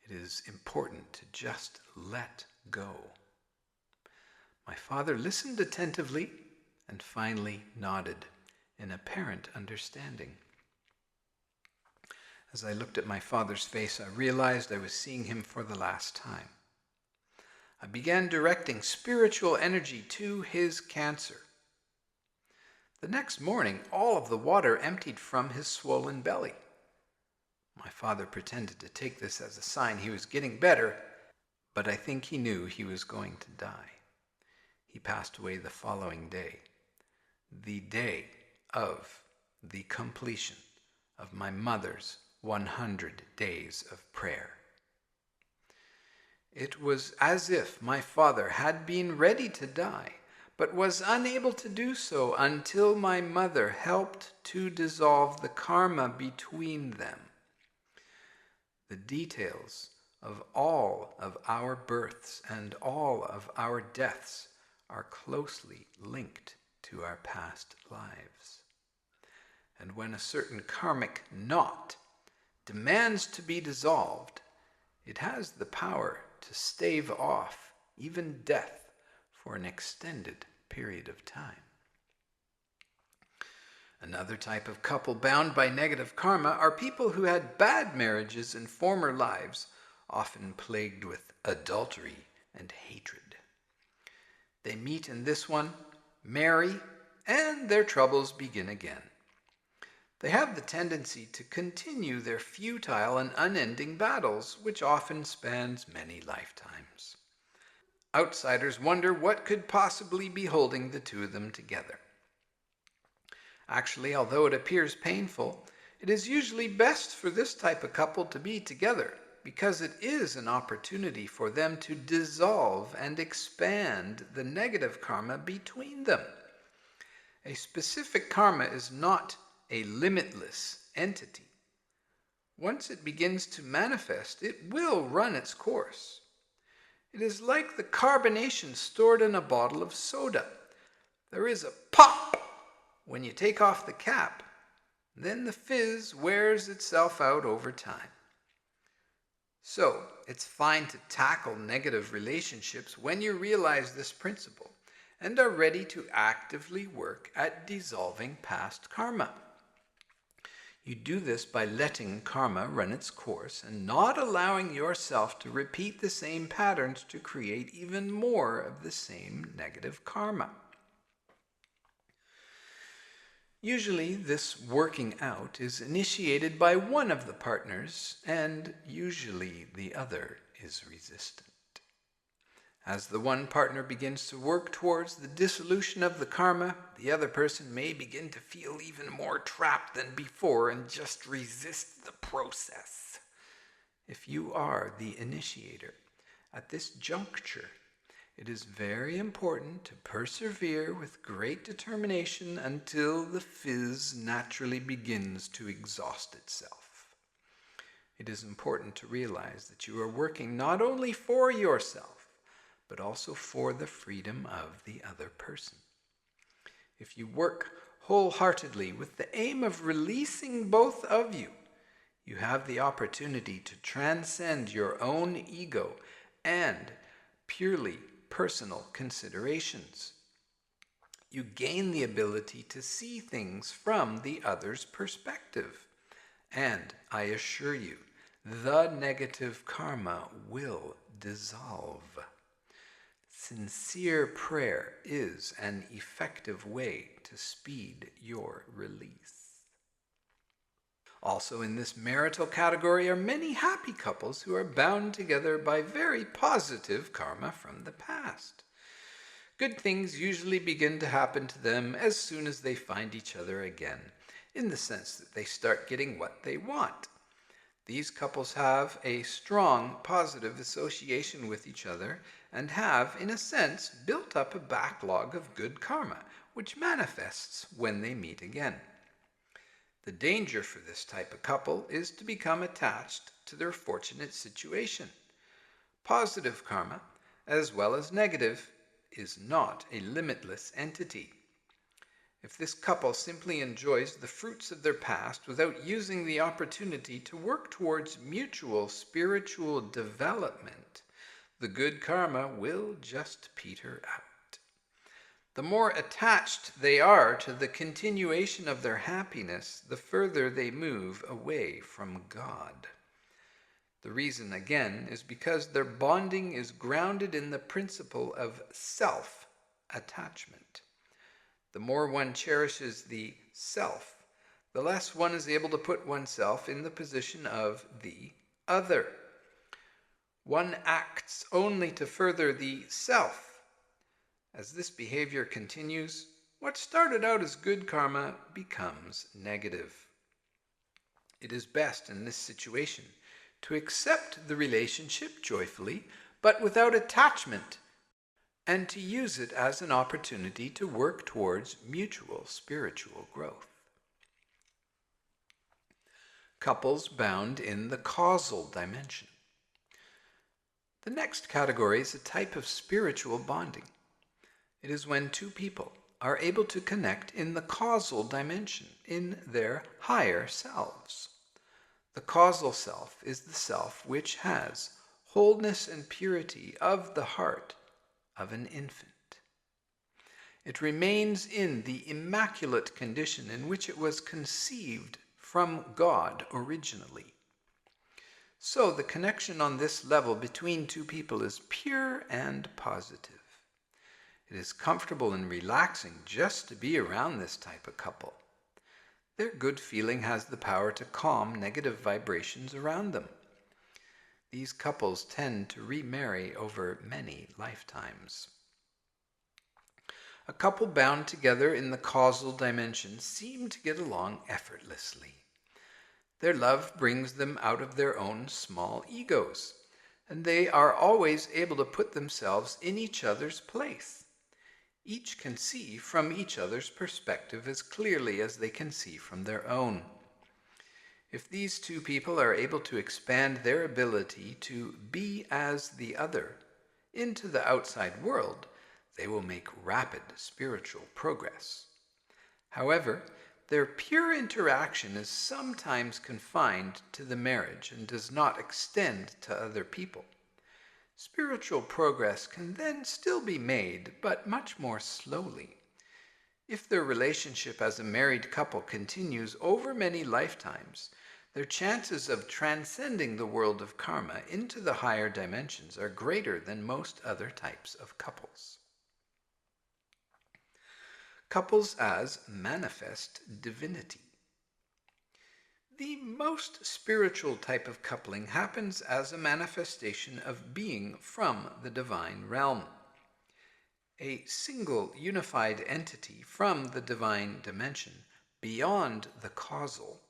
It is important to just let go. My father listened attentively and finally nodded. in apparent understanding. As I looked at my father's face, I realized I was seeing him for the last time. I began directing spiritual energy to his cancer. The next morning, all of the water emptied from his swollen belly. My father pretended to take this as a sign he was getting better, but I think he knew he was going to die. He passed away the following day, the day of the completion of my mother's 100 days of prayer. It was as if my father had been ready to die, but was unable to do so until my mother helped to dissolve the karma between them. The details of all of our births and all of our deaths are closely linked to our past lives. And when a certain karmic knot demands to be dissolved, it has the power to stave off even death for an extended period of time. Another type of couple bound by negative karma are people who had bad marriages in former lives, often plagued with adultery and hatred. They meet in this one, marry, and their troubles begin again. They have the tendency to continue their futile and unending battles, which often spans many lifetimes. Outsiders wonder what could possibly be holding the two of them together. Actually, although it appears painful, it is usually best for this type of couple to be together, because it is an opportunity for them to dissolve and expand the negative karma between them. A specific karma is not a limitless entity. Once it begins to manifest, it will run its course. It is like the carbonation stored in a bottle of soda. There is a pop when you take off the cap. Then the fizz wears itself out over time. So, it's fine to tackle negative relationships when you realize this principle and are ready to actively work at dissolving past karma. You do this by letting karma run its course and not allowing yourself to repeat the same patterns to create even more of the same negative karma. Usually, this working out is initiated by one of the partners, and usually the other is resistant. As the one partner begins to work towards the dissolution of the karma, the other person may begin to feel even more trapped than before and just resist the process. If you are the initiator, at this juncture, it is very important to persevere with great determination until the fizz naturally begins to exhaust itself. It is important to realize that you are working not only for yourself, but also for the freedom of the other person. If you work wholeheartedly with the aim of releasing both of you, you have the opportunity to transcend your own ego and purely personal considerations. You gain the ability to see things from the other's perspective. And I assure you, the negative karma will dissolve. Sincere prayer is an effective way to speed your release. Also in this marital category are many happy couples who are bound together by very positive karma from the past. Good things usually begin to happen to them as soon as they find each other again, in the sense that they start getting what they want. These couples have a strong positive association with each other and have, in a sense, built up a backlog of good karma, which manifests when they meet again. The danger for this type of couple is to become attached to their fortunate situation. Positive karma, as well as negative, is not a limitless entity. If this couple simply enjoys the fruits of their past without using the opportunity to work towards mutual spiritual development, the good karma will just peter out. The more attached they are to the continuation of their happiness, the further they move away from God. The reason, again, is because their bonding is grounded in the principle of self-attachment. The more one cherishes the self, the less one is able to put oneself in the position of the other. One acts only to further the self. As this behavior continues, what started out as good karma becomes negative. It is best in this situation to accept the relationship joyfully, but without attachment, and to use it as an opportunity to work towards mutual spiritual growth. Couples bound in the causal dimension. The next category is a type of spiritual bonding. It is when two people are able to connect in the causal dimension, in their higher selves. The causal self is the self which has wholeness and purity of the heart of an infant. It remains in the immaculate condition in which it was conceived from God originally. So the connection on this level between two people is pure and positive. It is comfortable and relaxing just to be around this type of couple. Their good feeling has the power to calm negative vibrations around them. These couples tend to remarry over many lifetimes. A couple bound together in the causal dimension seem to get along effortlessly. Their love brings them out of their own small egos, and they are always able to put themselves in each other's place. Each can see from each other's perspective as clearly as they can see from their own. If these two people are able to expand their ability to be as the other into the outside world, they will make rapid spiritual progress. However, their pure interaction is sometimes confined to the marriage and does not extend to other people. Spiritual progress can then still be made, but much more slowly. If their relationship as a married couple continues over many lifetimes, their chances of transcending the world of karma into the higher dimensions are greater than most other types of couples. Couples as manifest divinity. The most spiritual type of coupling happens as a manifestation of being from the divine realm. A single unified entity from the divine dimension, beyond the causal,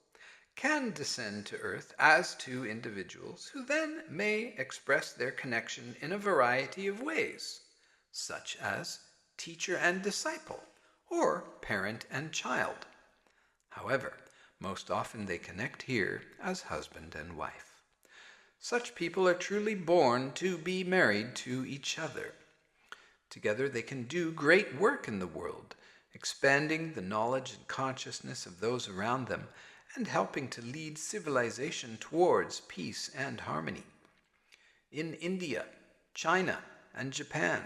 can descend to earth as two individuals who then may express their connection in a variety of ways, such as teacher and disciple, or parent and child. However, most often they connect here as husband and wife. Such people are truly born to be married to each other. Together they can do great work in the world, expanding the knowledge and consciousness of those around them and helping to lead civilization towards peace and harmony. In India, China, and Japan,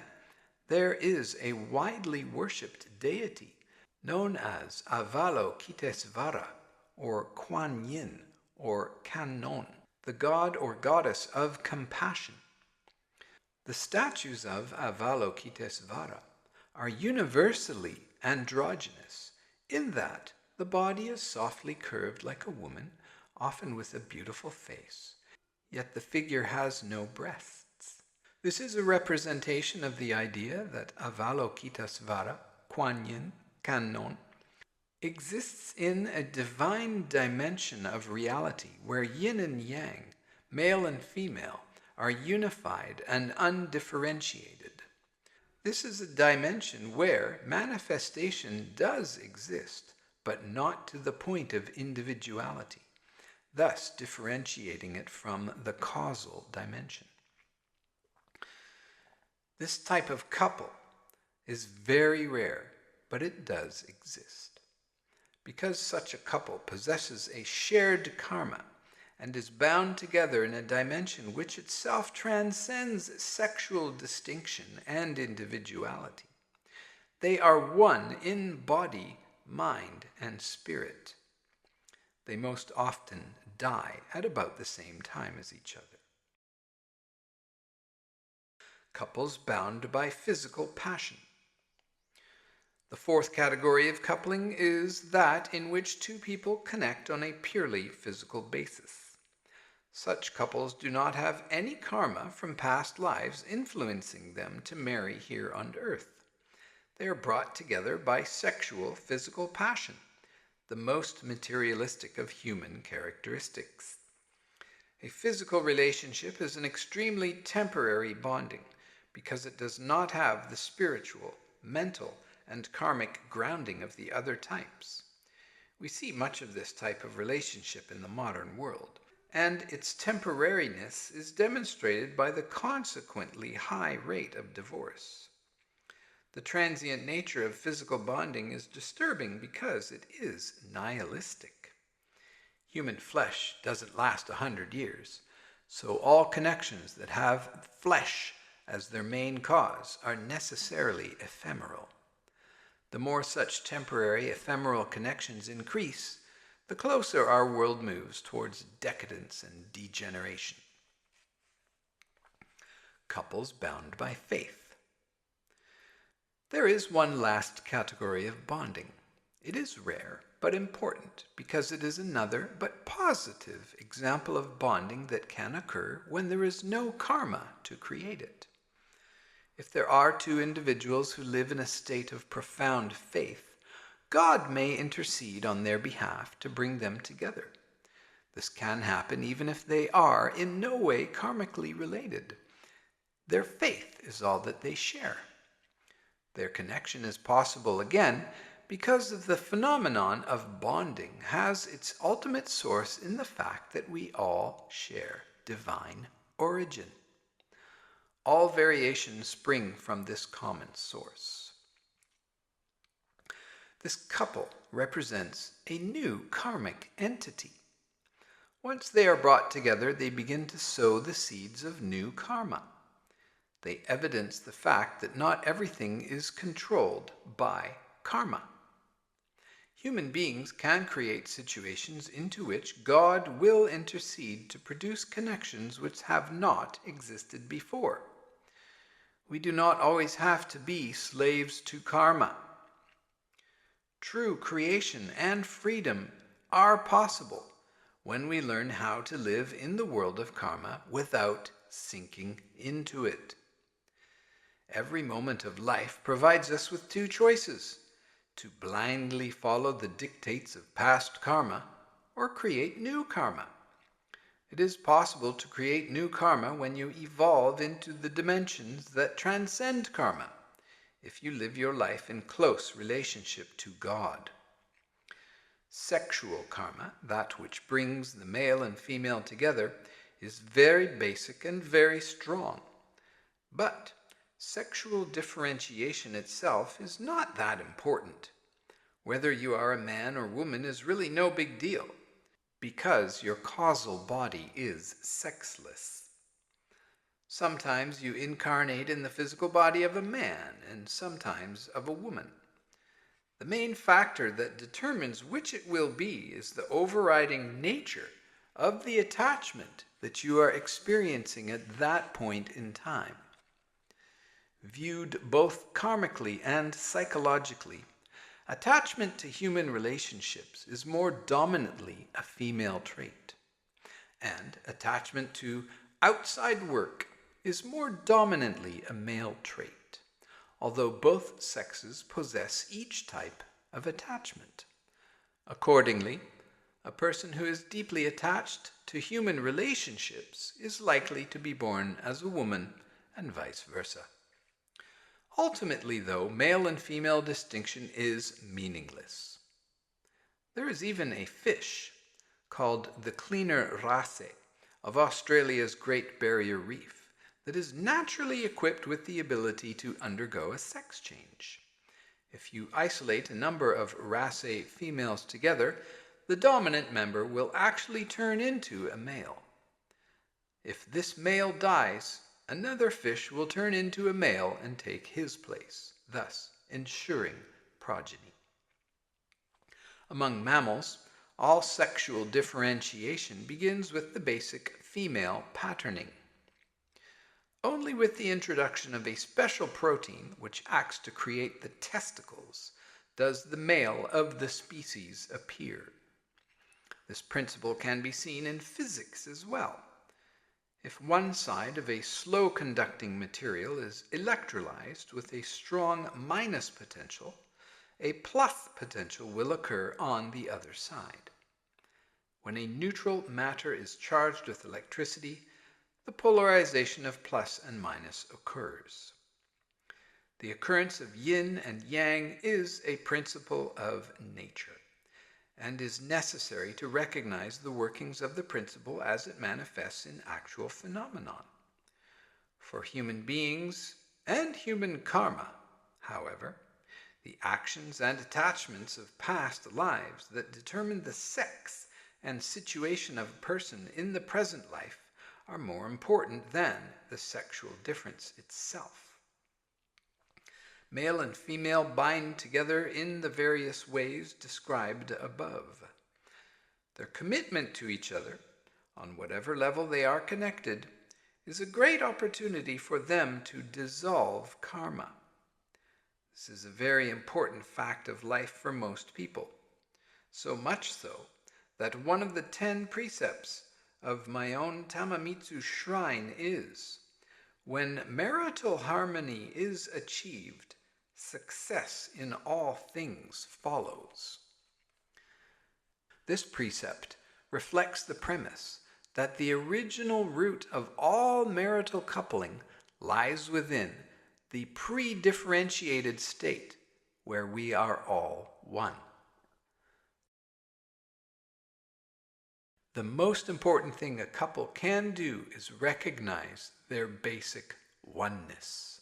there is a widely worshipped deity known as Avalokitesvara, or Kuan Yin, or Kannon, the god or goddess of compassion. The statues of Avalokitesvara are universally androgynous, in that the body is softly curved like a woman, often with a beautiful face, yet the figure has no breasts. This is a representation of the idea that Avalokitesvara, Kuan Yin, Kannon, exists in a divine dimension of reality where yin and yang, male and female, are unified and undifferentiated. This is a dimension where manifestation does exist, but not to the point of individuality, thus differentiating it from the causal dimension. This type of couple is very rare, but it does exist. Because such a couple possesses a shared karma and is bound together in a dimension which itself transcends sexual distinction and individuality, They are one in body, mind, and spirit. They most often die at about the same time as each other. Couples bound by physical passion. The fourth category of coupling is that in which two people connect on a purely physical basis. Such couples do not have any karma from past lives influencing them to marry here on earth. They are brought together by sexual physical passion, the most materialistic of human characteristics. A physical relationship is an extremely temporary bonding because it does not have the spiritual, mental, and karmic grounding of the other types. We see much of this type of relationship in the modern world, and its temporariness is demonstrated by the consequently high rate of divorce. The transient nature of physical bonding is disturbing because it is nihilistic. Human flesh doesn't last 100 years, so all connections that have flesh as their main cause are necessarily ephemeral. The more such temporary, ephemeral connections increase, the closer our world moves towards decadence and degeneration. Couples bound by faith. There is one last category of bonding. It is rare, but important, because it is another, but positive, example of bonding that can occur when there is no karma to create it. If there are two individuals who live in a state of profound faith, God may intercede on their behalf to bring them together. This can happen even if they are in no way karmically related. Their faith is all that they share. Their connection is possible again because of the phenomenon of bonding has its ultimate source in the fact that we all share divine origin. All variations spring from this common source. This couple represents a new karmic entity. Once they are brought together, they begin to sow the seeds of new karma. They evidence the fact that not everything is controlled by karma. Human beings can create situations into which God will intercede to produce connections which have not existed before. We do not always have to be slaves to karma. True creation and freedom are possible when we learn how to live in the world of karma without sinking into it. Every moment of life provides us with two choices: to blindly follow the dictates of past karma or create new karma. It is possible to create new karma when you evolve into the dimensions that transcend karma, if you live your life in close relationship to God. Sexual karma, that which brings the male and female together, is very basic and very strong. But sexual differentiation itself is not that important. Whether you are a man or woman is really no big deal, because your causal body is sexless. Sometimes you incarnate in the physical body of a man, and sometimes of a woman. The main factor that determines which it will be is the overriding nature of the attachment that you are experiencing at that point in time. Viewed both karmically and psychologically, attachment to human relationships is more dominantly a female trait, and attachment to outside work is more dominantly a male trait, although both sexes possess each type of attachment. Accordingly, a person who is deeply attached to human relationships is likely to be born as a woman and vice versa. Ultimately, though, male and female distinction is meaningless. There is even a fish called the cleaner wrasse of Australia's Great Barrier Reef that is naturally equipped with the ability to undergo a sex change. If you isolate a number of wrasse females together, the dominant member will actually turn into a male. If this male dies, another fish will turn into a male and take his place, thus ensuring progeny. Among mammals, all sexual differentiation begins with the basic female patterning. Only with the introduction of a special protein which acts to create the testicles does the male of the species appear. This principle can be seen in physics as well. If one side of a slow-conducting material is electrolyzed with a strong minus potential, a plus potential will occur on the other side. When a neutral matter is charged with electricity, the polarization of plus and minus occurs. The occurrence of yin and yang is a principle of nature, and is necessary to recognize the workings of the principle as it manifests in actual phenomenon. For human beings and human karma, however, the actions and attachments of past lives that determine the sex and situation of a person in the present life are more important than the sexual difference itself. Male and female bind together in the various ways described above. Their commitment to each other, on whatever level they are connected, is a great opportunity for them to dissolve karma. This is a very important fact of life for most people, so much so that one of the 10 precepts of my own Tamamitsu shrine is, when marital harmony is achieved, success in all things follows. This precept reflects the premise that the original root of all marital coupling lies within the pre-differentiated state where we are all one. The most important thing a couple can do is recognize their basic oneness.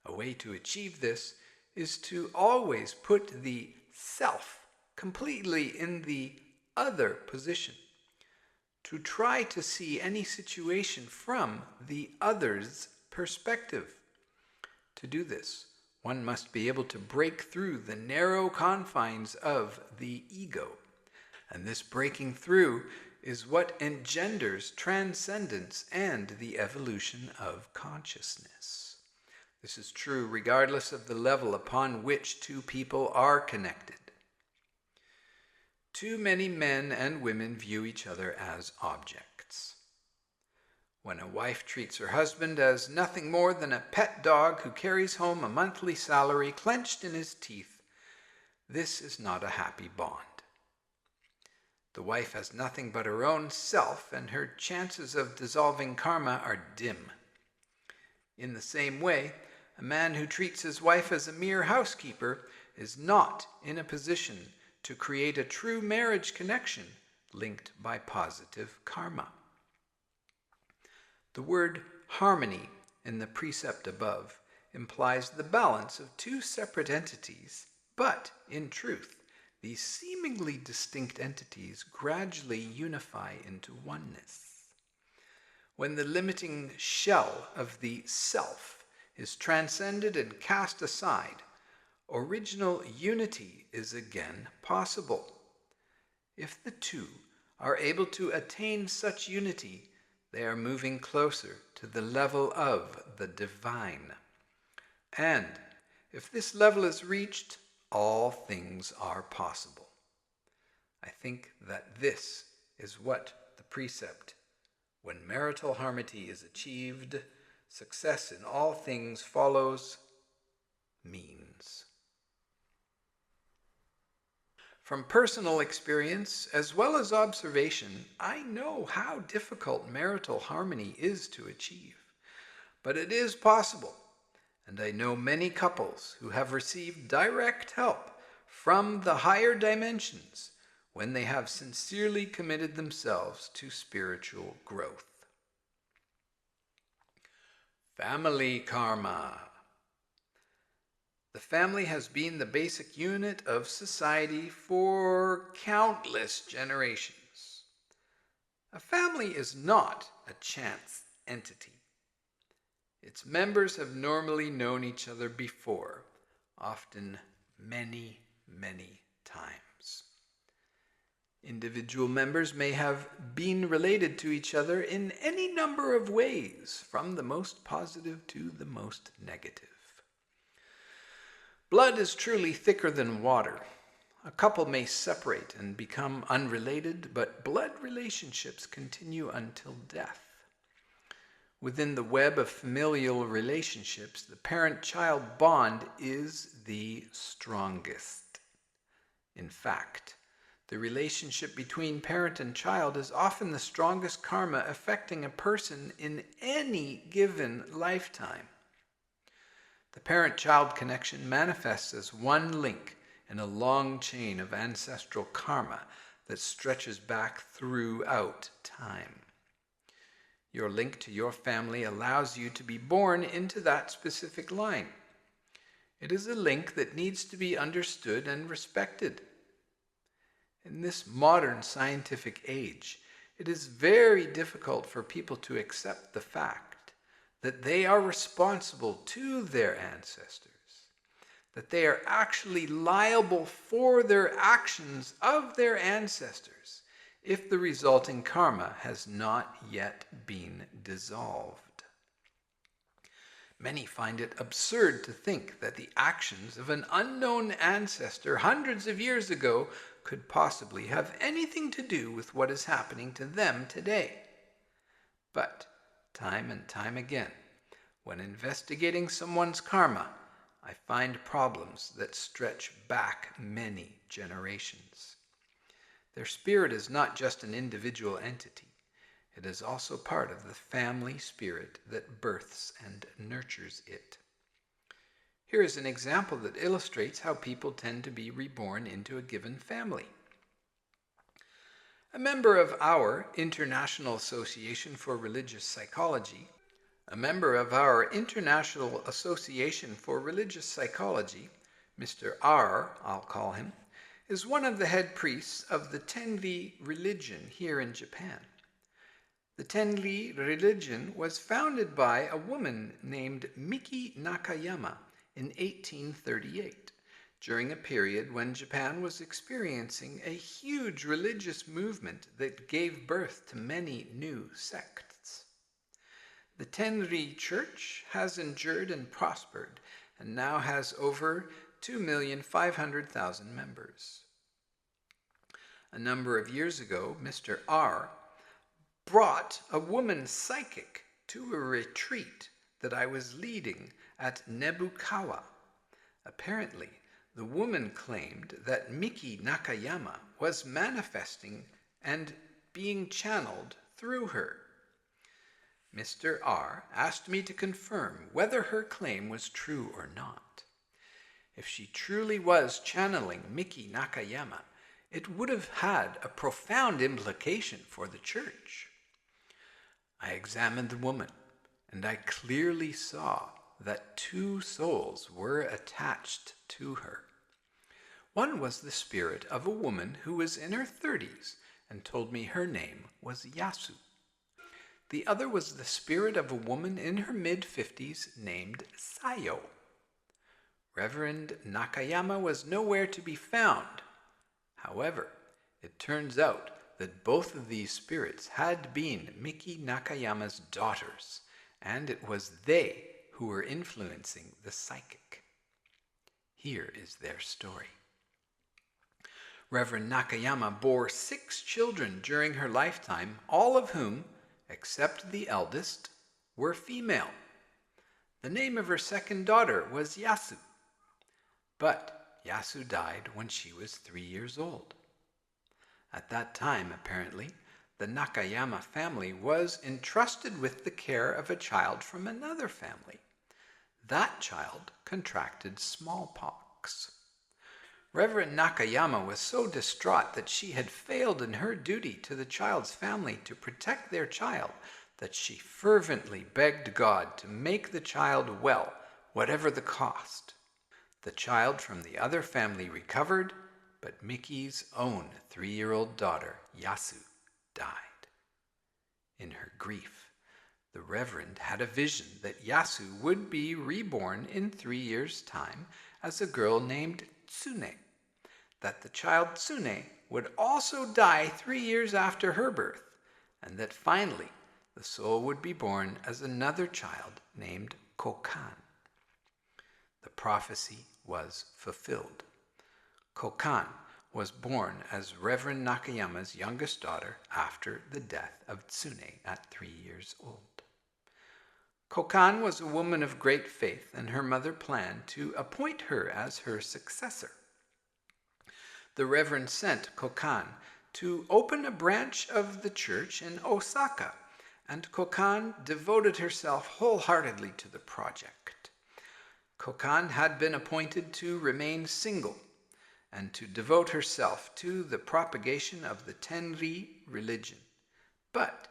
A way to achieve this is to always put the self completely in the other position, to try to see any situation from the other's perspective. To do this, one must be able to break through the narrow confines of the ego, and this breaking through is what engenders transcendence and the evolution of consciousness. This is true regardless of the level upon which two people are connected. Too many men and women view each other as objects. When a wife treats her husband as nothing more than a pet dog who carries home a monthly salary clenched in his teeth, this is not a happy bond. The wife has nothing but her own self, and her chances of dissolving karma are dim. In the same way, a man who treats his wife as a mere housekeeper is not in a position to create a true marriage connection linked by positive karma. The word harmony in the precept above implies the balance of two separate entities, but in truth, these seemingly distinct entities gradually unify into oneness. When the limiting shell of the self is transcended and cast aside, original unity is again possible. If the two are able to attain such unity, they are moving closer to the level of the divine. And if this level is reached, all things are possible. I think that this is what the precept, when marital harmony is achieved, success in all things follows, means. From personal experience as well as observation, I know how difficult marital harmony is to achieve. But it is possible, and I know many couples who have received direct help from the higher dimensions when they have sincerely committed themselves to spiritual growth. Family karma. The family has been the basic unit of society for countless generations. A family is not a chance entity. Its members have normally known each other before, often many, many times. Individual members may have been related to each other in any number of ways, from the most positive to the most negative. Blood is truly thicker than water. A couple may separate and become unrelated, but blood relationships continue until death. Within the web of familial relationships, the parent-child bond is the strongest. In fact, the relationship between parent and child is often the strongest karma affecting a person in any given lifetime. The parent-child connection manifests as one link in a long chain of ancestral karma that stretches back throughout time. Your link to your family allows you to be born into that specific line. It is a link that needs to be understood and respected. In this modern scientific age, it is very difficult for people to accept the fact that they are responsible to their ancestors, that they are actually liable for their actions of their ancestors if the resulting karma has not yet been dissolved. Many find it absurd to think that the actions of an unknown ancestor hundreds of years ago could possibly have anything to do with what is happening to them today. But time and time again, when investigating someone's karma, I find problems that stretch back many generations. Their spirit is not just an individual entity. It is also part of the family spirit that births and nurtures it. Here is an example that illustrates how people tend to be reborn into a given family. A member of our International Association for Religious Psychology, Mr. R, I'll call him, is one of the head priests of the Tenri religion here in Japan. The Tenri religion was founded by a woman named Miki Nakayama in 1838, during a period when Japan was experiencing a huge religious movement that gave birth to many new sects. The Tenri Church has endured and prospered and now has over 2,500,000 members. A number of years ago, Mr. R brought a woman psychic to a retreat that I was leading at Nebukawa. Apparently, the woman claimed that Miki Nakayama was manifesting and being channeled through her. Mr. R asked me to confirm whether her claim was true or not. If she truly was channeling Miki Nakayama, it would have had a profound implication for the church. I examined the woman, and I clearly saw that two souls were attached to her. One was the spirit of a woman who was in her 30s and told me her name was Yasu. The other was the spirit of a woman in her mid-50s named Sayo. Reverend Nakayama was nowhere to be found. However, it turns out that both of these spirits had been Miki Nakayama's daughters, and it was they who were influencing the psychic. Here is their story. Reverend Nakayama bore 6 children during her lifetime, all of whom, except the eldest, were female. The name of her second daughter was Yasu, but Yasu died when she was 3 years old. At that time, apparently, the Nakayama family was entrusted with the care of a child from another family. That child contracted smallpox. Reverend Nakayama was so distraught that she had failed in her duty to the child's family to protect their child that she fervently begged God to make the child well, whatever the cost. The child from the other family recovered, but Miki's own 3-year-old daughter, Yasu, died. In her grief, the Reverend had a vision that Yasu would be reborn in 3 years' time as a girl named Tsune, that the child Tsune would also die 3 years after her birth, and that finally the soul would be born as another child named Kokan. The prophecy was fulfilled. Kokan was born as Reverend Nakayama's youngest daughter after the death of Tsune at 3 years old. Kokan was a woman of great faith, and her mother planned to appoint her as her successor. The Reverend sent Kokan to open a branch of the church in Osaka, and Kokan devoted herself wholeheartedly to the project. Kokan had been appointed to remain single and to devote herself to the propagation of the Tenri religion. But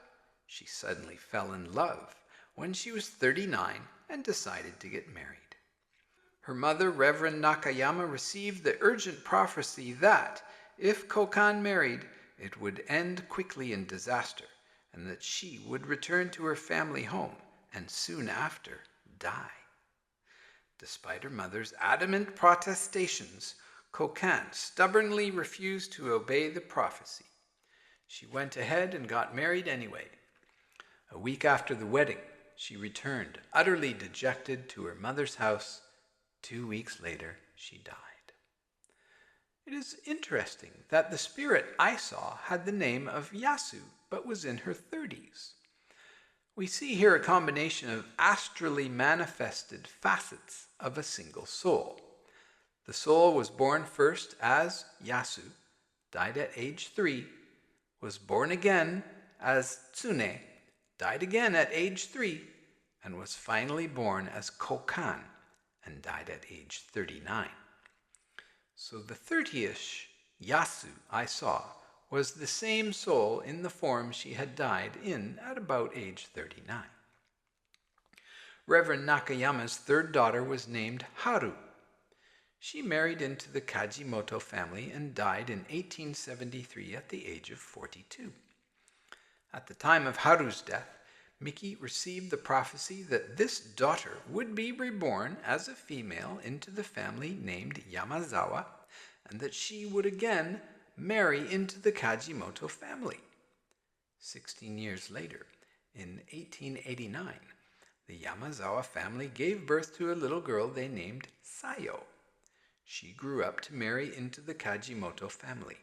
she suddenly fell in love when she was 39 and decided to get married. Her mother, Reverend Nakayama, received the urgent prophecy that, if Kokan married, it would end quickly in disaster, and that she would return to her family home and soon after die. Despite her mother's adamant protestations, Kokan stubbornly refused to obey the prophecy. She went ahead and got married anyway. A week after the wedding, she returned, utterly dejected, to her mother's house. 2 weeks later, she died. It is interesting that the spirit I saw had the name of Yasu, but was in her 30s. We see here a combination of astrally manifested facets of a single soul. The soul was born first as Yasu, died at age 3, was born again as Tsune, died again at age 3, and was finally born as Kokan and died at age 39. So the 30ish Yasu I saw was the same soul in the form she had died in at about age 39. Reverend Nakayama's third daughter was named Haru. She married into the Kajimoto family and died in 1873 at the age of 42. At the time of Haru's death, Miki received the prophecy that this daughter would be reborn as a female into the family named Yamazawa, and that she would again marry into the Kajimoto family. 16 years later, in 1889, the Yamazawa family gave birth to a little girl they named Sayo. She grew up to marry into the Kajimoto family.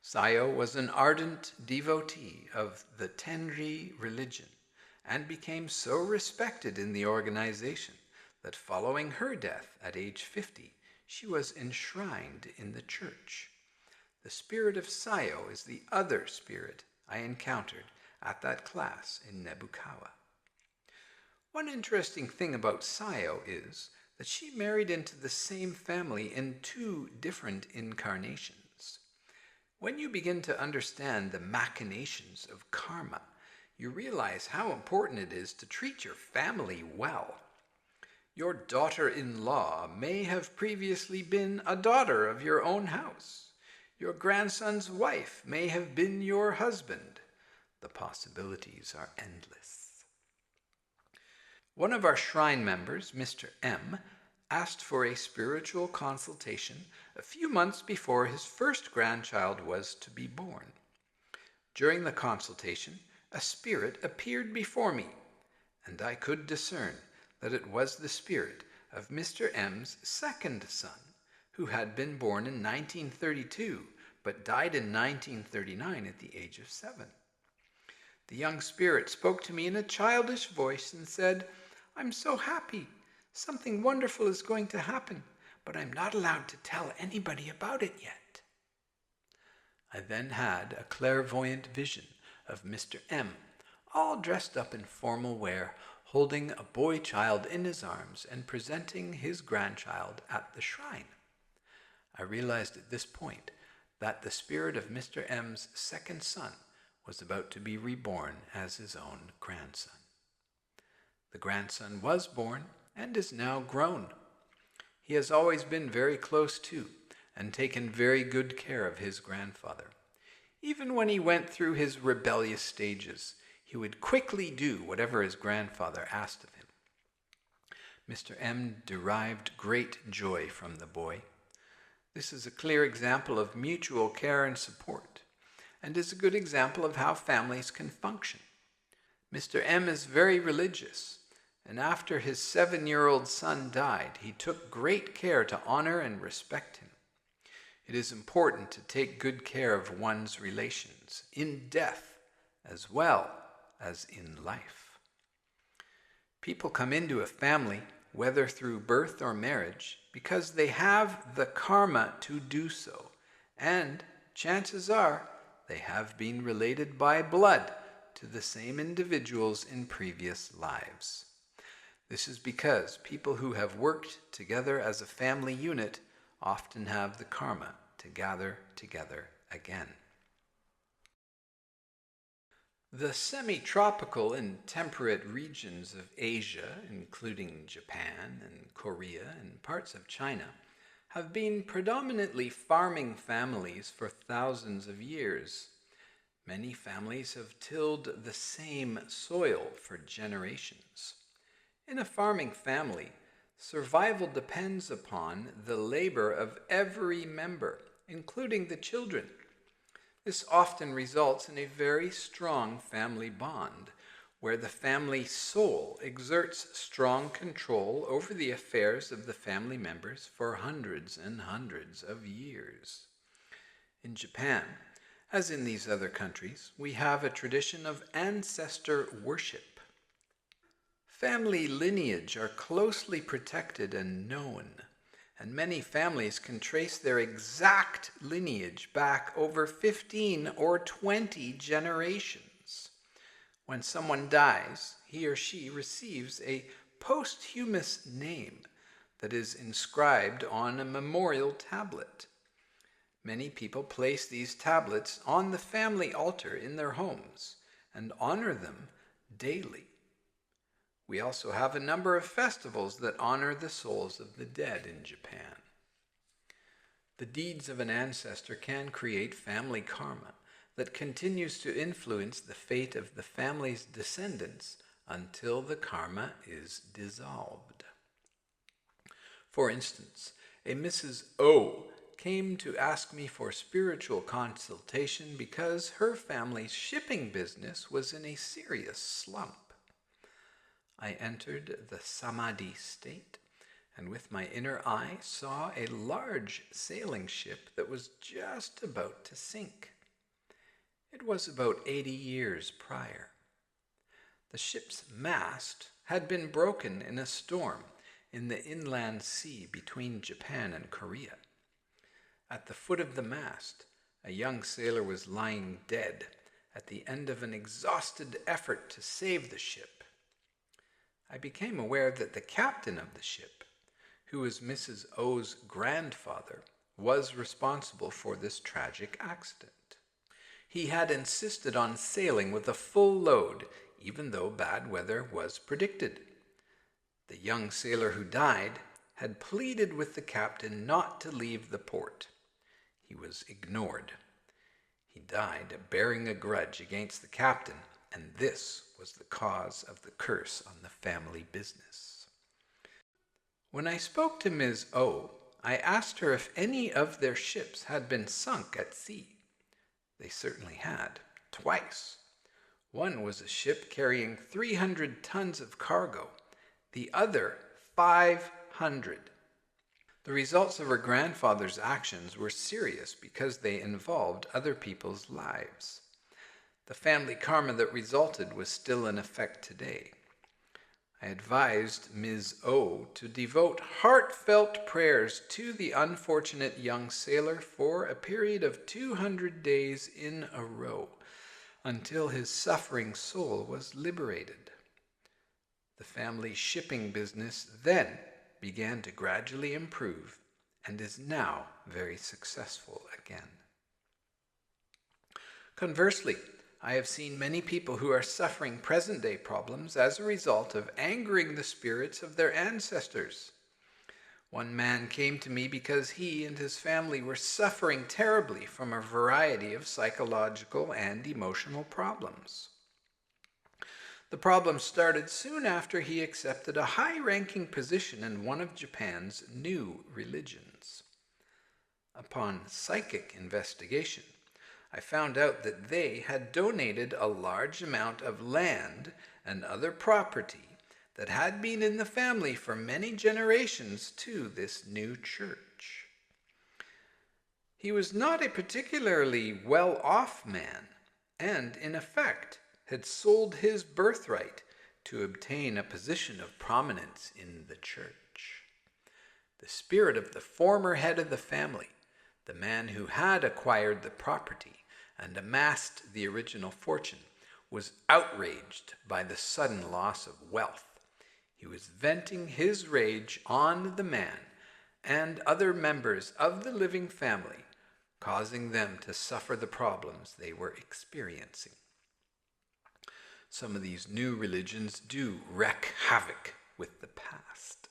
Sayo was an ardent devotee of the Tenri religion and became so respected in the organization that following her death at age 50, she was enshrined in the church. The spirit of Sayo is the other spirit I encountered at that class in Nebukawa. One interesting thing about Sayo is that she married into the same family in 2 different incarnations. When you begin to understand the machinations of karma, you realize how important it is to treat your family well. Your daughter-in-law may have previously been a daughter of your own house. Your grandson's wife may have been your husband. The possibilities are endless. One of our shrine members, Mr. M, asked for a spiritual consultation a few months before his first grandchild was to be born. During the consultation, a spirit appeared before me, and I could discern that it was the spirit of Mr. M's second son, who had been born in 1932, but died in 1939 at the age of 7. The young spirit spoke to me in a childish voice and said, "I'm so happy. Something wonderful is going to happen, but I'm not allowed to tell anybody about it yet." I then had a clairvoyant vision of Mr. M, all dressed up in formal wear, holding a boy child in his arms and presenting his grandchild at the shrine. I realized at this point that the spirit of Mr. M's second son was about to be reborn as his own grandson. The grandson was born and is now grown. He has always been very close to and taken very good care of his grandfather. Even when he went through his rebellious stages, he would quickly do whatever his grandfather asked of him. Mr. M derived great joy from the boy. This is a clear example of mutual care and support, and is a good example of how families can function. Mr. M is very religious, and after his 7-year-old son died, he took great care to honor and respect him. It is important to take good care of one's relations in death as well as in life. People come into a family, whether through birth or marriage, because they have the karma to do so, and chances are they have been related by blood to the same individuals in previous lives. This is because people who have worked together as a family unit often have the karma to gather together again. The semi-tropical and temperate regions of Asia, including Japan and Korea and parts of China, have been predominantly farming families for thousands of years. Many families have tilled the same soil for generations. In a farming family, survival depends upon the labor of every member, including the children. This often results in a very strong family bond, where the family soul exerts strong control over the affairs of the family members for hundreds and hundreds of years. In Japan, as in these other countries, we have a tradition of ancestor worship. Family lineage are closely protected and known, and many families can trace their exact lineage back over 15 or 20 generations. When someone dies, he or she receives a posthumous name that is inscribed on a memorial tablet. Many people place these tablets on the family altar in their homes and honor them daily. We also have a number of festivals that honor the souls of the dead in Japan. The deeds of an ancestor can create family karma that continues to influence the fate of the family's descendants until the karma is dissolved. For instance, a Mrs. O came to ask me for spiritual consultation because her family's shipping business was in a serious slump. I entered the samadhi state, and with my inner eye saw a large sailing ship that was just about to sink. It was about 80 years prior. The ship's mast had been broken in a storm in the inland sea between Japan and Korea. At the foot of the mast, a young sailor was lying dead at the end of an exhausted effort to save the ship. I became aware that the captain of the ship, who was Mrs. O's grandfather, was responsible for this tragic accident. He had insisted on sailing with a full load, even though bad weather was predicted. The young sailor who died had pleaded with the captain not to leave the port. He was ignored. He died bearing a grudge against the captain, and this was the cause of the curse on the family business. When I spoke to Ms. O, I asked her if any of their ships had been sunk at sea. They certainly had, twice. One was a ship carrying 300 tons of cargo, the other 500. The results of her grandfather's actions were serious because they involved other people's lives. The family karma that resulted was still in effect today. I advised Ms. O to devote heartfelt prayers to the unfortunate young sailor for a period of 200 days in a row, until his suffering soul was liberated. The family shipping business then began to gradually improve and is now very successful again. Conversely, I have seen many people who are suffering present-day problems as a result of angering the spirits of their ancestors. One man came to me because he and his family were suffering terribly from a variety of psychological and emotional problems. The problem started soon after he accepted a high-ranking position in one of Japan's new religions. Upon psychic investigation, I found out that they had donated a large amount of land and other property that had been in the family for many generations to this new church. He was not a particularly well-off man, and in effect had sold his birthright to obtain a position of prominence in the church. The spirit of the former head of the family, the man who had acquired the property and amassed the original fortune, was outraged by the sudden loss of wealth. He was venting his rage on the man and other members of the living family, causing them to suffer the problems they were experiencing. Some of these new religions do wreak havoc with the past.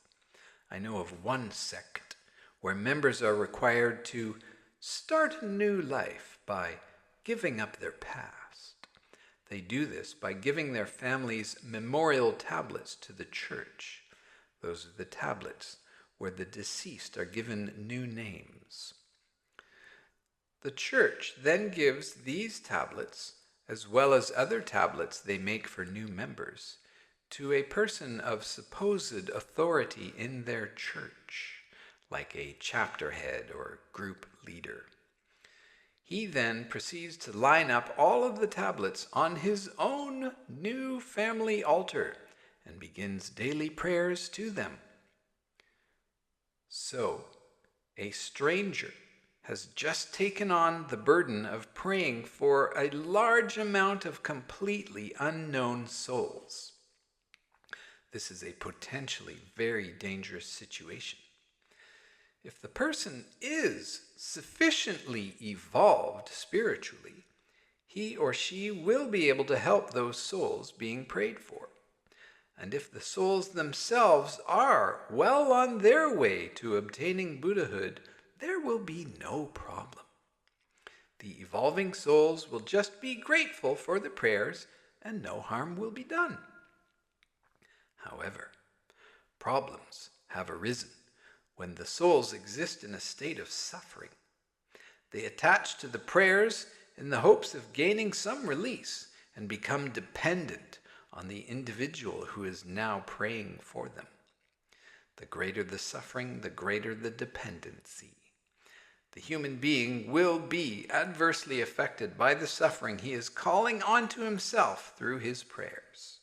I know of one sect where members are required to start a new life by giving up their past. They do this by giving their families memorial tablets to the church. Those are the tablets where the deceased are given new names. The church then gives these tablets, as well as other tablets they make for new members, to a person of supposed authority in their church, like a chapter head or group leader. He then proceeds to line up all of the tablets on his own new family altar and begins daily prayers to them. So, a stranger has just taken on the burden of praying for a large amount of completely unknown souls. This is a potentially very dangerous situation. If the person is sufficiently evolved spiritually, he or she will be able to help those souls being prayed for. And if the souls themselves are well on their way to obtaining Buddhahood, there will be no problem. The evolving souls will just be grateful for the prayers and no harm will be done. However, problems have arisen when the souls exist in a state of suffering. They attach to the prayers in the hopes of gaining some release and become dependent on the individual who is now praying for them. The greater the suffering, the greater the dependency. The human being will be adversely affected by the suffering he is calling onto himself through his prayers.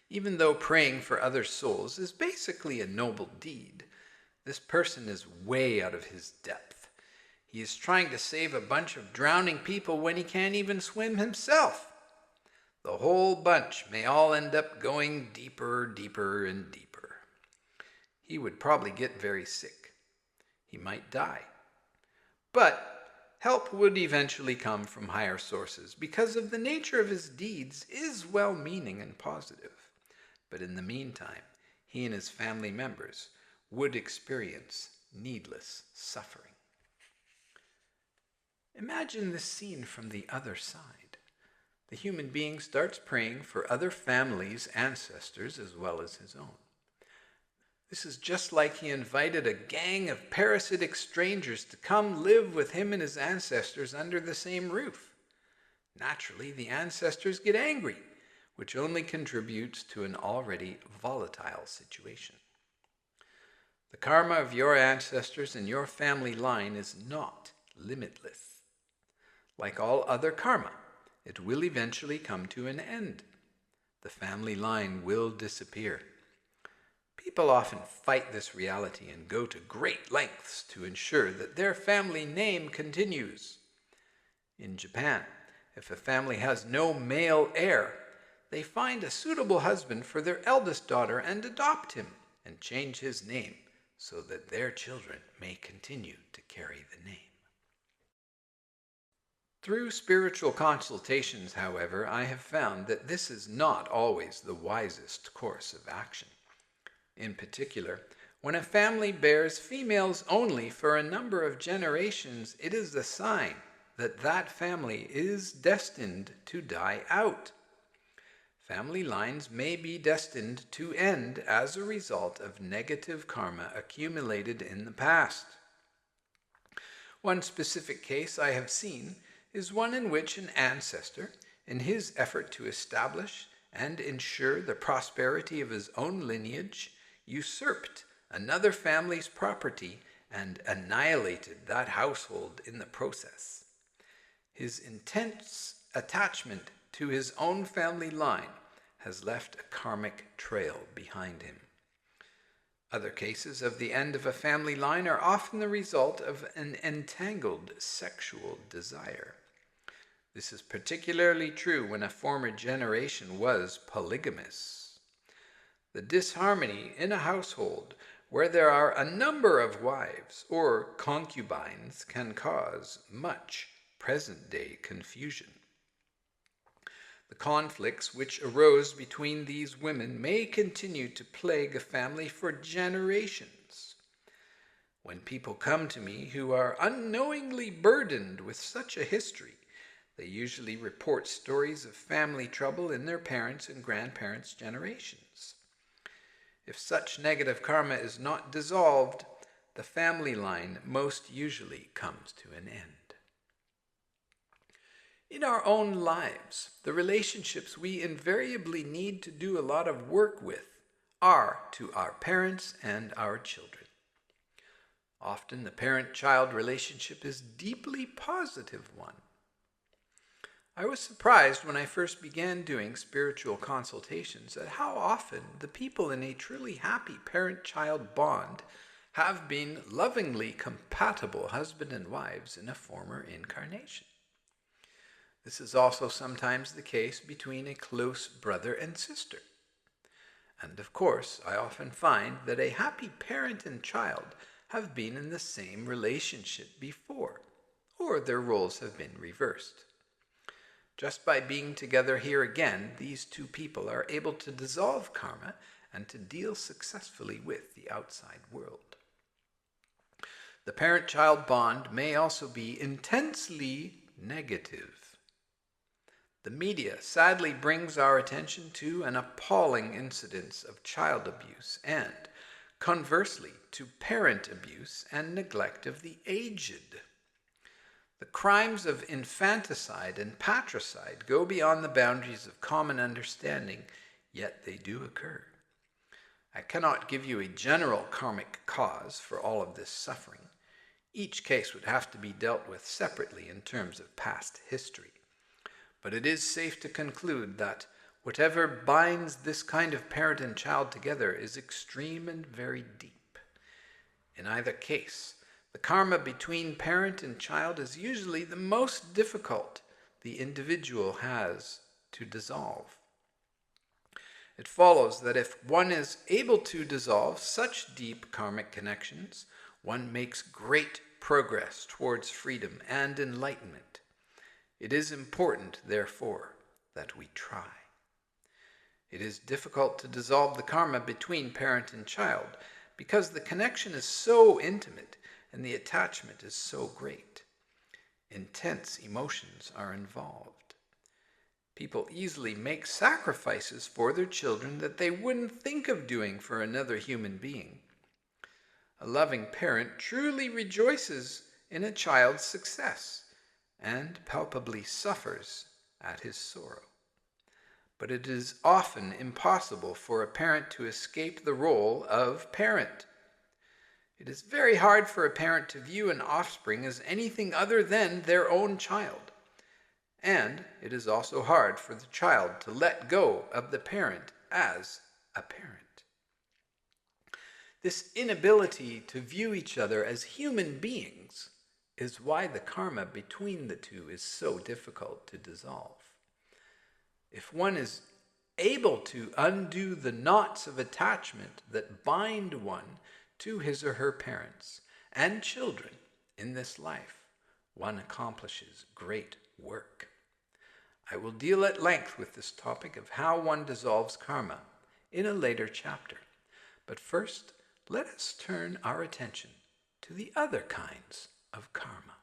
Even though praying for other souls is basically a noble deed, this person is way out of his depth. He is trying to save a bunch of drowning people when he can't even swim himself. The whole bunch may all end up going deeper, deeper, and deeper. He would probably get very sick. He might die. But help would eventually come from higher sources because of the nature of his deeds is well-meaning and positive. But in the meantime, he and his family members would experience needless suffering. Imagine this scene from the other side. The human being starts praying for other families' ancestors as well as his own. This is just like he invited a gang of parasitic strangers to come live with him and his ancestors under the same roof. Naturally, the ancestors get angry, which only contributes to an already volatile situation. The karma of your ancestors and your family line is not limitless. Like all other karma, it will eventually come to an end. The family line will disappear. People often fight this reality and go to great lengths to ensure that their family name continues. In Japan, if a family has no male heir, they find a suitable husband for their eldest daughter and adopt him and change his name so that their children may continue to carry the name. Through spiritual consultations, however, I have found that this is not always the wisest course of action. In particular, when a family bears females only for a number of generations, it is a sign that that family is destined to die out. Family lines may be destined to end as a result of negative karma accumulated in the past. One specific case I have seen is one in which an ancestor, in his effort to establish and ensure the prosperity of his own lineage, usurped another family's property and annihilated that household in the process. His intense attachment to his own family line has left a karmic trail behind him. Other cases of the end of a family line are often the result of an entangled sexual desire. This is particularly true when a former generation was polygamous. The disharmony in a household where there are a number of wives or concubines can cause much present-day confusion. The conflicts which arose between these women may continue to plague a family for generations. When people come to me who are unknowingly burdened with such a history, they usually report stories of family trouble in their parents' and grandparents' generations. If such negative karma is not dissolved, the family line most usually comes to an end. In our own lives, the relationships we invariably need to do a lot of work with are to our parents and our children. Often the parent-child relationship is a deeply positive one. I was surprised when I first began doing spiritual consultations at how often the people in a truly happy parent-child bond have been lovingly compatible husband and wives in a former incarnation. This is also sometimes the case between a close brother and sister. And of course, I often find that a happy parent and child have been in the same relationship before, or their roles have been reversed. Just by being together here again, these two people are able to dissolve karma and to deal successfully with the outside world. The parent-child bond may also be intensely negative. The media sadly brings our attention to an appalling incidence of child abuse and, conversely, to parent abuse and neglect of the aged. The crimes of infanticide and patricide go beyond the boundaries of common understanding, yet they do occur. I cannot give you a general karmic cause for all of this suffering. Each case would have to be dealt with separately in terms of past history. But it is safe to conclude that whatever binds this kind of parent and child together is extreme and very deep. In either case, the karma between parent and child is usually the most difficult the individual has to dissolve. It follows that if one is able to dissolve such deep karmic connections, one makes great progress towards freedom and enlightenment. It is important, therefore, that we try. It is difficult to dissolve the karma between parent and child because the connection is so intimate and the attachment is so great. Intense emotions are involved. People easily make sacrifices for their children that they wouldn't think of doing for another human being. A loving parent truly rejoices in a child's success and palpably suffers at his sorrow. But it is often impossible for a parent to escape the role of parent. It is very hard for a parent to view an offspring as anything other than their own child. And it is also hard for the child to let go of the parent as a parent. This inability to view each other as human beings is why the karma between the two is so difficult to dissolve. If one is able to undo the knots of attachment that bind one to his or her parents and children in this life, one accomplishes great work. I will deal at length with this topic of how one dissolves karma in a later chapter. But first, let us turn our attention to the other kinds of karma.